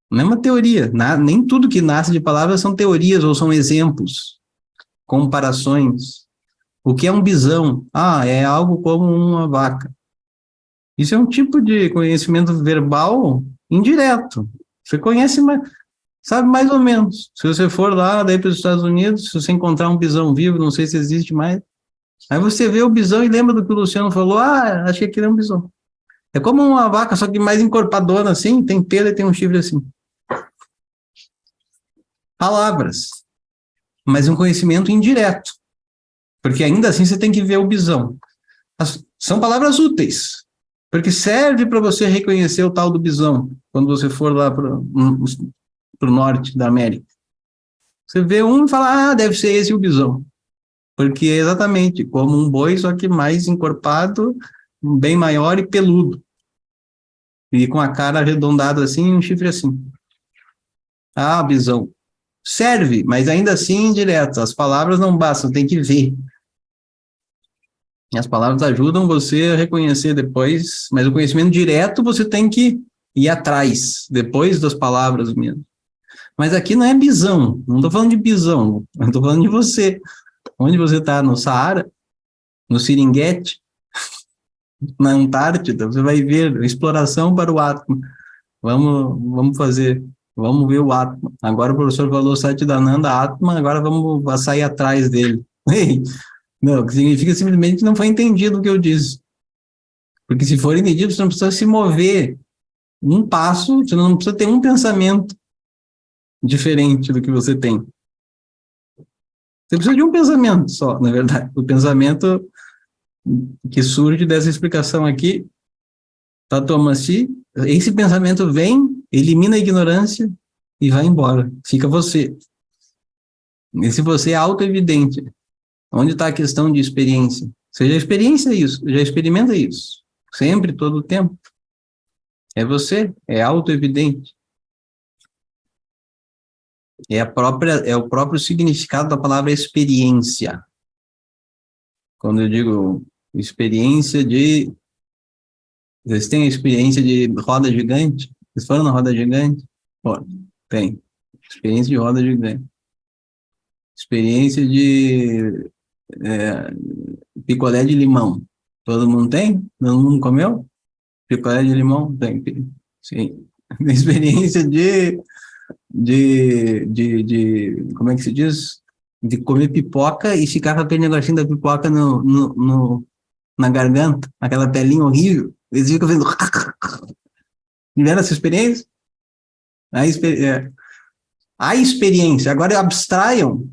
Não é uma teoria. Nem tudo que nasce de palavras são teorias ou são exemplos, comparações. O que é um bisão? É algo como uma vaca. Isso é um tipo de conhecimento verbal indireto. Você conhece, mas sabe mais ou menos. Se você for lá, daí para os Estados Unidos, se você encontrar um bisão vivo, não sei se existe mais, aí você vê o bisão e lembra do que o Luciano falou, achei que aquele é um bisão. É como uma vaca, só que mais encorpadona assim, tem pelo e tem um chifre assim. Palavras, mas um conhecimento indireto, porque ainda assim você tem que ver o bisão. São palavras úteis, porque serve para você reconhecer o tal do bisão, quando você for lá para o norte da América. Você vê um e fala, deve ser esse o bisão. Porque é exatamente como um boi, só que mais encorpado, bem maior e peludo. E com a cara arredondada assim e um chifre assim. Bisão. Serve, mas ainda assim indireto. As palavras não bastam, tem que ver. As palavras ajudam você a reconhecer depois, mas o conhecimento direto você tem que ir atrás, depois das palavras mesmo. Mas aqui não é bisão, não estou falando de bisão, eu estou falando de você. Onde você está? No Saara? No Serengeti? Na Antártida? Você vai ver exploração para o Atma. Vamos ver o Atma. Agora o professor falou Satchidananda Atma, agora vamos sair atrás dele. Não, que significa simplesmente que não foi entendido o que eu disse. Porque se for entendido, você não precisa se mover um passo, você não precisa ter um pensamento diferente do que você tem. Você precisa de um pensamento só, na verdade. O pensamento que surge dessa explicação aqui, Tatuamasi, esse pensamento vem, elimina a ignorância e vai embora. Fica você. Esse você é auto-evidente. Onde está a questão de experiência? Você já experiencia isso, já experimenta isso. Sempre, todo o tempo. É você, é auto-evidente. É o próprio significado da palavra experiência. Quando eu digo experiência de... Vocês têm a experiência de roda gigante? Vocês foram na roda gigante? Pô, tem. Experiência de roda gigante. Experiência de picolé de limão. Todo mundo tem? Todo mundo comeu? Picolé de limão? Tem. Sim. Experiência como é que se diz? De comer pipoca e ficar com aquele negocinho da pipoca na garganta, aquela pelinha horrível. Eles ficam vendo. Tiveram essa experiência? A experiência. Agora abstraiam,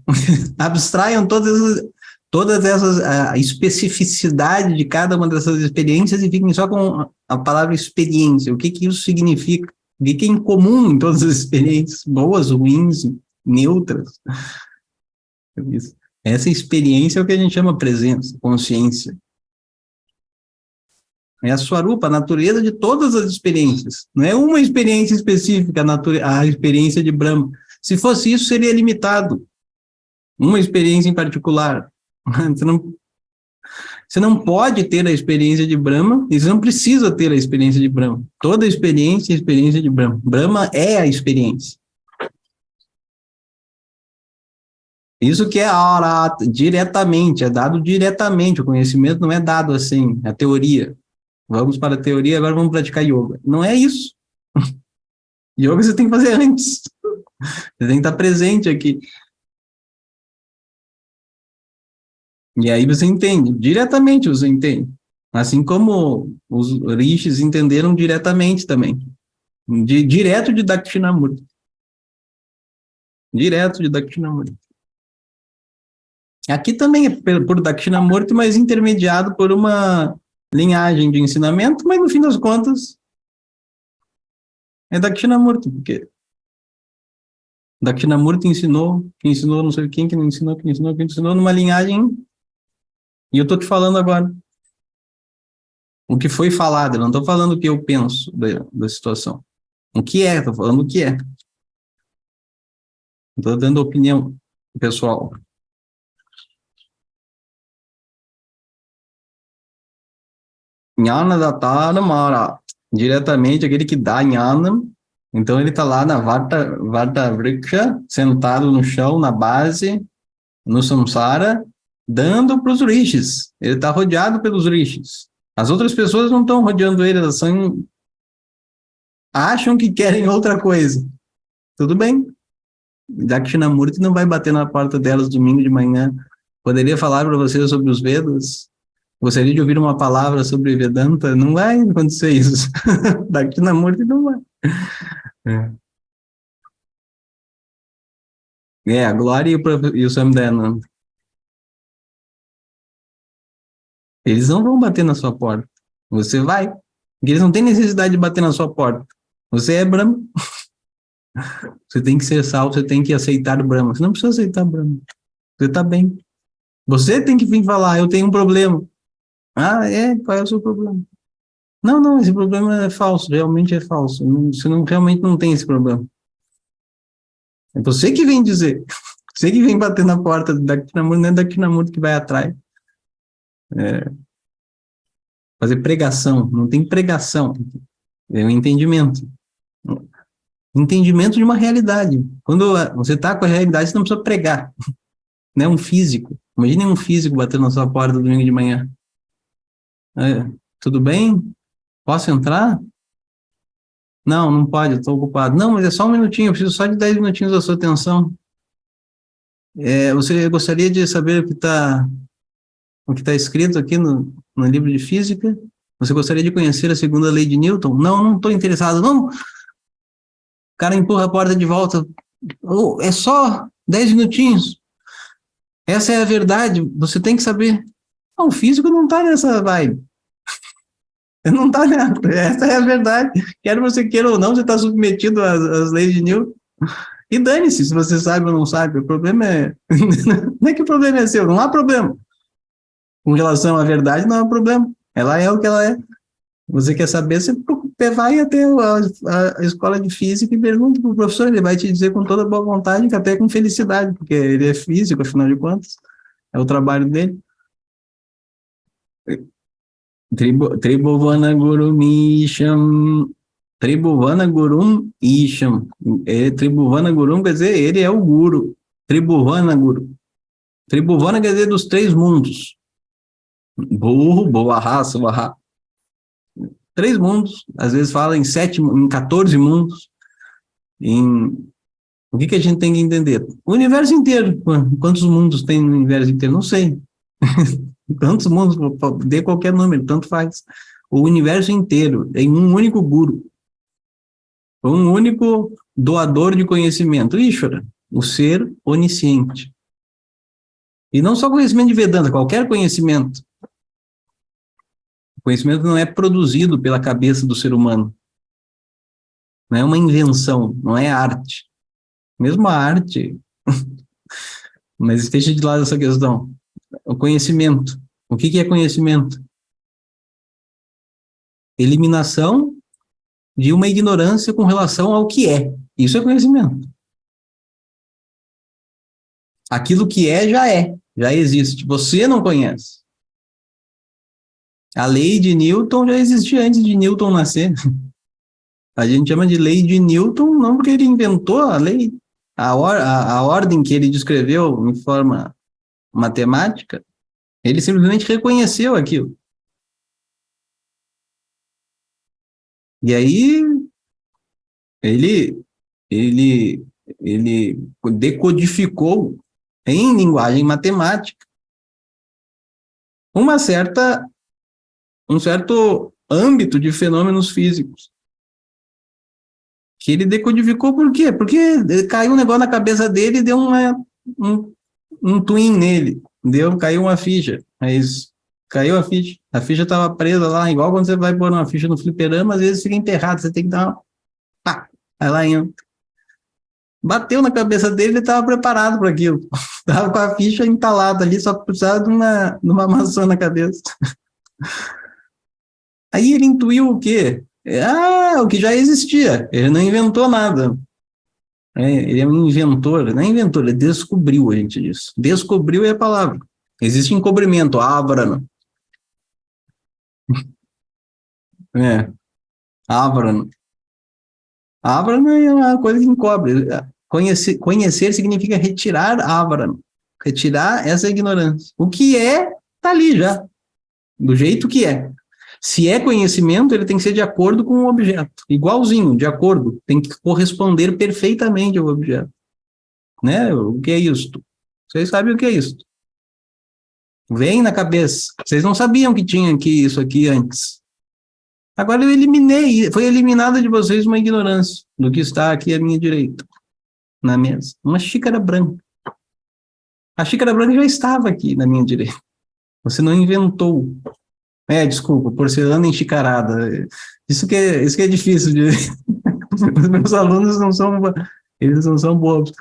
abstraiam todas essas, a especificidade de cada uma dessas experiências e fiquem só com a palavra experiência. O que isso significa? O que é incomum em todas as experiências, boas, ruins, neutras? Essa experiência é o que a gente chama presença, consciência. É a Swarupa, a natureza de todas as experiências. Não é uma experiência específica, a experiência de Brahma. Se fosse isso, seria limitado. Uma experiência em particular. Você não pode ter a experiência de Brahma e você não precisa ter a experiência de Brahma. Toda experiência é a experiência de Brahma. Brahma é a experiência. Isso que é aura diretamente, é dado diretamente. O conhecimento não é dado assim, a teoria. Vamos para a teoria, agora vamos praticar yoga. Não é isso. Yoga você tem que fazer antes. Você tem que estar presente aqui. E aí você entende, diretamente você entende. Assim como os rishis entenderam diretamente também. Direto de Dakshinamurti. Direto de Dakshinamurti. Aqui também é por Dakshinamurti, mas intermediado por uma linhagem de ensinamento, mas no fim das contas é Dakshinamurti, porque Dakshinamurti ensinou, que ensinou não sei quem, que não ensinou, que ensinou, que ensinou numa linhagem, e eu estou te falando agora o que foi falado, eu não estou falando o que eu penso da situação. O que é, estou falando o que é. Estou dando opinião pessoal. Jnana Datara Mara, diretamente aquele que dá Jnana, então ele está lá na Vata Vriksha, sentado no chão, na base, no Samsara, dando para os rishis. Ele está rodeado pelos rishis. As outras pessoas não estão rodeando ele, elas acham que querem outra coisa. Tudo bem. Dakshinamurti não vai bater na porta delas domingo de manhã. Poderia falar para vocês sobre os Vedas? Gostaria de ouvir uma palavra sobre Vedanta? Não vai acontecer isso. Dakshinamurti não vai. A Glória e o Swami Dayananda. Eles não vão bater na sua porta. Você vai. Porque eles não têm necessidade de bater na sua porta. Você é Brahma. Você tem que ser salvo, você tem que aceitar o Brahma. Você não precisa aceitar o Brahma. Você está bem. Você tem que vir falar, eu tenho um problema. Ah, qual é o seu problema? Não, esse problema é falso, realmente é falso. Você realmente não tem esse problema. É você que vem dizer. Você que vem bater na porta da Dakshinamurti, não é Dakshinamurti que vai atrás. Fazer pregação, não tem pregação. É um entendimento. Entendimento de uma realidade. Quando você está com a realidade, você não precisa pregar. Não é um físico. Imagine um físico batendo na sua porta domingo de manhã. Tudo bem? Posso entrar? Não pode, estou ocupado. Não, mas é só um minutinho, eu preciso só de 10 minutinhos da sua atenção. Você gostaria de saber o que tá escrito aqui no livro de física? Você gostaria de conhecer a segunda lei de Newton? Não estou interessado. Não. O cara empurra a porta de volta. É só 10 minutinhos. Essa é a verdade, você tem que saber. Não, o físico não está nessa vibe. Não está nessa. Essa é a verdade. Quer você queira ou não, você está submetido às leis de Newton. E dane-se se você sabe ou não sabe. O problema é. Não é que o problema é seu, não há problema. Com relação à verdade, não há problema. Ela é o que ela é. Você quer saber, você vai até a escola de física e pergunta para o professor, ele vai te dizer com toda boa vontade, que até com felicidade, porque ele é físico, afinal de contas, é o trabalho dele. Tribhuvana Gurum Isham. Tribhuvana Gurum Isham. Tribhuvana Gurum quer dizer, ele é o guru. Tribhuvana Guru. Tribhuvana quer dizer dos três mundos. Burro, boa raça, barra. Três mundos. Às vezes fala em 14 mundos. Em... O que a gente tem que entender? O universo inteiro. Quantos mundos tem no universo inteiro? Não sei. Quantos mundos? Dê qualquer número, tanto faz. O universo inteiro em um único guru. Um único doador de conhecimento. Ishvara, o ser onisciente. E não só conhecimento de Vedanta, qualquer conhecimento. O conhecimento não é produzido pela cabeça do ser humano. Não é uma invenção, não é arte. Mesmo a arte, mas deixa de lado essa questão. O conhecimento. O que é conhecimento? Eliminação de uma ignorância com relação ao que é. Isso é conhecimento. Aquilo que é, já existe. Você não conhece. A lei de Newton já existia antes de Newton nascer. A gente chama de lei de Newton não porque ele inventou a lei, a ordem que ele descreveu em forma matemática, ele simplesmente reconheceu aquilo. E aí ele, ele, ele decodificou em linguagem matemática um certo âmbito de fenômenos físicos. Que ele decodificou por quê? Porque caiu um negócio na cabeça dele e deu um twin nele. Caiu uma ficha. Mas caiu a ficha. A ficha estava presa lá, igual quando você vai pôr uma ficha no fliperama, às vezes fica enterrado, você tem que dar uma. Pá! Aí lá entra. Bateu na cabeça dele, ele estava preparado para aquilo. Estava com a ficha entalada ali, só precisava de uma maçã na cabeça. Aí ele intuiu o quê? O que já existia. Ele não inventou nada. Ele é um inventor, não é inventor, ele descobriu, a gente diz. Descobriu é a palavra. Existe encobrimento, ávrano. Ávrano. Ávrano é uma coisa que encobre. Conhecer significa retirar ávrano. Retirar essa ignorância. O que é, está ali já. Do jeito que é. Se é conhecimento, ele tem que ser de acordo com o objeto. Igualzinho, de acordo. Tem que corresponder perfeitamente ao objeto. Né? O que é isto? Vocês sabem o que é isto? Vem na cabeça. Vocês não sabiam que tinha aqui isso aqui antes. Agora eu eliminei, foi eliminada de vocês uma ignorância do que está aqui à minha direita, na mesa. Uma xícara branca. A xícara branca já estava aqui na minha direita. Você não inventou. Desculpa, porcelana enxicarada. Isso que é difícil de... Os meus alunos eles não são bobos.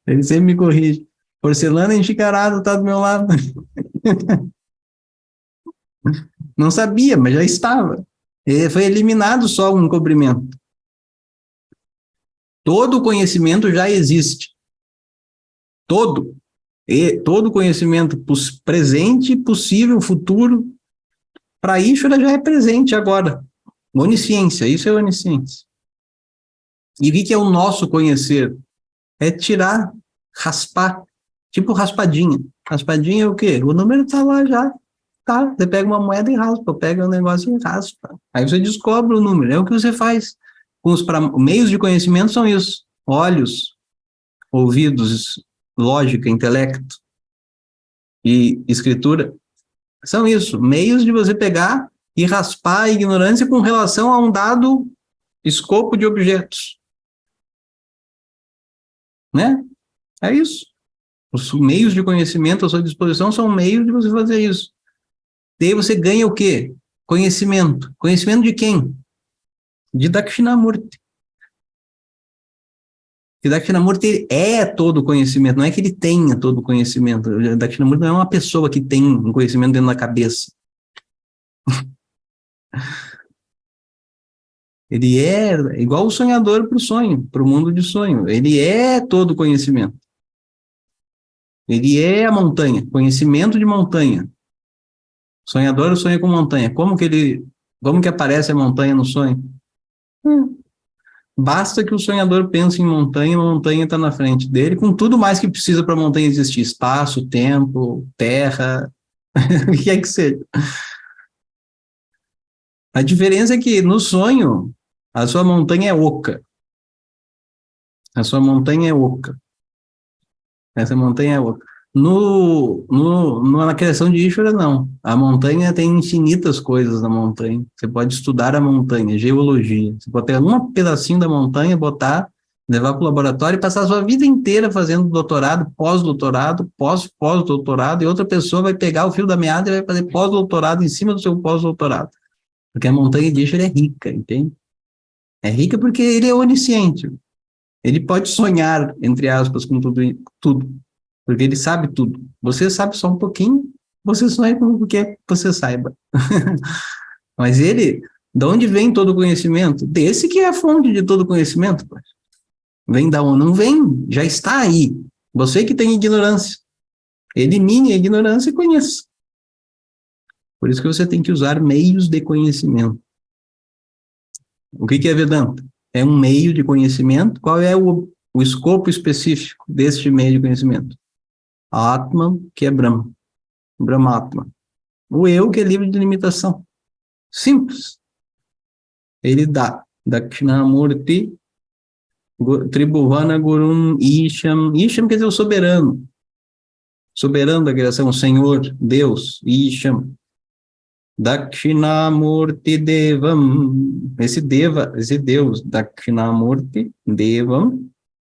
Eles sempre me corrigem. Porcelana enxicarada está do meu lado. Não sabia, mas já estava. Foi eliminado só um encobrimento. Todo conhecimento já existe. Todo. Todo conhecimento presente, possível, futuro, para isso já é presente agora. Onisciência, isso é onisciência. E o que é o nosso conhecer? É tirar, raspar, tipo raspadinha. Raspadinha é o quê? O número está lá já. Tá, você pega uma moeda e raspa, pega um negócio e raspa. Aí você descobre o número, é o que você faz. Os meios de conhecimento são isso: olhos, ouvidos, lógica, intelecto e escritura. São isso, meios de você pegar e raspar a ignorância com relação a um dado escopo de objetos. Né? É isso. Os meios de conhecimento à sua disposição são meios de você fazer isso. Daí você ganha o quê? Conhecimento. Conhecimento de quem? De Dakshinamurti. E Dakshinamurti é todo conhecimento, não é que ele tenha todo conhecimento. O Dakshinamurti não é uma pessoa que tem um conhecimento dentro da cabeça. Ele é igual o sonhador para o sonho, para o mundo de sonho. Ele é todo conhecimento. Ele é a montanha, conhecimento de montanha. Sonhador sonha com montanha. Como que aparece a montanha no sonho? Basta que o sonhador pense em montanha, a montanha está na frente dele, com tudo mais que precisa para a montanha existir: espaço, tempo, terra, o que é que seja. A diferença é que no sonho, a sua montanha é oca. A sua montanha é oca. Essa montanha é oca. Na criação de Ishvara, não. A montanha tem infinitas coisas na montanha. Você pode estudar a montanha, geologia. Você pode pegar um pedacinho da montanha, botar, levar para o laboratório e passar a sua vida inteira fazendo doutorado, pós-doutorado, pós-doutorado, e outra pessoa vai pegar o fio da meada e vai fazer pós-doutorado em cima do seu pós-doutorado. Porque a montanha de Ishvara é rica, entende? É rica porque ele é onisciente. Ele pode sonhar, entre aspas, com tudo, porque ele sabe tudo. Você sabe só um pouquinho, você sonha com o que você saiba. Mas ele, de onde vem todo o conhecimento? Desse que é a fonte de todo o conhecimento. Pô. Vem da onde? Não vem, já está aí. Você que tem ignorância. Elimine a ignorância e conheça. Por isso que você tem que usar meios de conhecimento. O que é Vedanta? É um meio de conhecimento. Qual é o escopo específico deste meio de conhecimento? A Atman, que é Brahma. Brahmatma. O eu, que é livre de limitação. Simples. Ele dá. Dakshinamurti, Tribhuvana Gurum Isham. Isham quer dizer o soberano. Soberano da criação, Senhor, Deus, Isham. Dakshinamurti Devam. Esse Deus, Dakshinamurti Devam.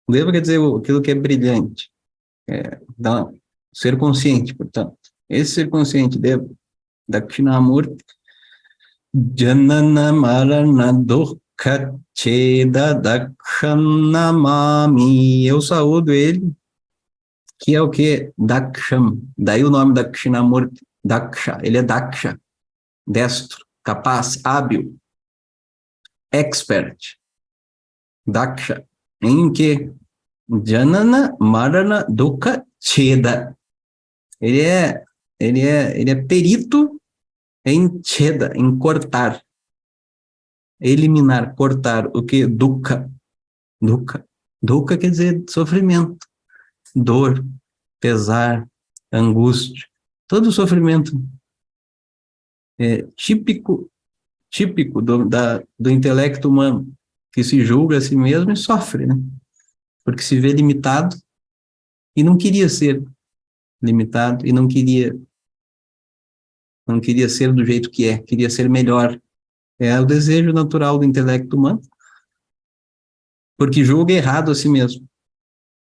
Deva quer dizer aquilo que é brilhante. Ser consciente, portanto. Esse ser consciente, Deva, Dakshinamurti, Janana Marana Dukha Cheda Dakshanamami. Eu saúdo ele, que é o que? Daksham. Daí o nome Dakshinamurti, Daksha. Ele é Daksha, destro, capaz, hábil, expert. Daksha. Em que? Janana Marana Dukha Cheda. Ele é perito em cheda, em cortar, eliminar, cortar. O que? Dukkha. Dukkha. Dukkha quer dizer sofrimento, dor, pesar, angústia. Todo sofrimento é típico do intelecto humano, que se julga a si mesmo e sofre, né? Porque se vê limitado e não queria ser limitado e não queria ser do jeito que é, queria ser melhor. É o desejo natural do intelecto humano, porque julga errado a si mesmo.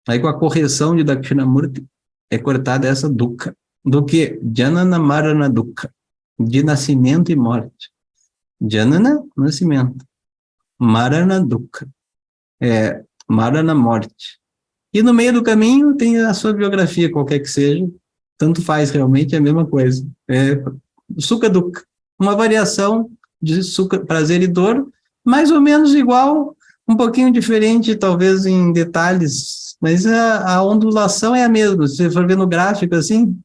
Aí com a correção de Dakshinamurti é cortada essa dukkha. Do que? Janana Marana Dukkha, de nascimento e morte. Janana, nascimento. Marana Dukkha, Marana, morte. E no meio do caminho tem a sua biografia, qualquer que seja, tanto faz realmente, é a mesma coisa. Sukha Dukkha, uma variação de sukha, prazer e dor, mais ou menos igual, um pouquinho diferente, talvez em detalhes, mas a ondulação é a mesma. Se você for ver no gráfico assim,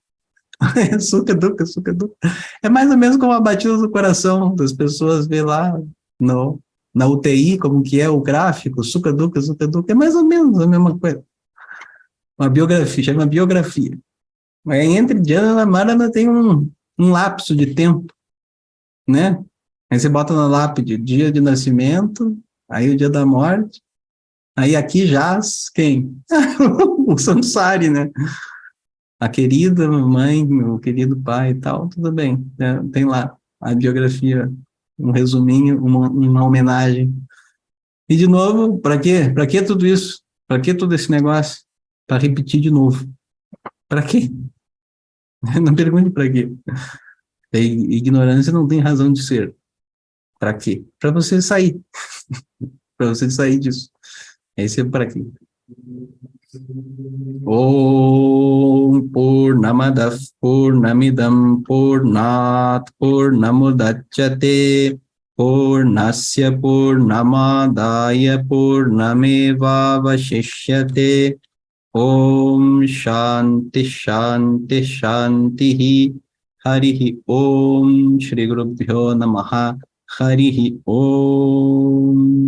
Sukha Dukkha, Sukha Dukkha. É mais ou menos como a batida do coração das pessoas, vê lá na UTI, como que é o gráfico, Sukha Dukkha, Sukha Dukkha, é mais ou menos a mesma coisa. Uma biografia, chama biografia. Mas entre Jnana e Marana tem um lapso de tempo, né? Aí você bota na lápide dia de nascimento, aí o dia da morte, aí aqui jaz quem? O Samsari, né? A querida mãe, o querido pai e tal, tudo bem. Tem lá a biografia, um resuminho, uma homenagem. E de novo, para quê? Para que tudo isso? Para que todo esse negócio? Para repetir de novo. Para quê? Não pergunte para quê. A ignorância não tem razão de ser. Para quê? Para você sair. Para você sair disso. Esse é para quê? Om Purnamadav Purnamidam Purnat Purnamudachyate Purnasya Purnamadaya Purnamevavashishyate Om Shanti Shanti Shanti Harihi Om Shri Gurubhyo Namaha Harihi Om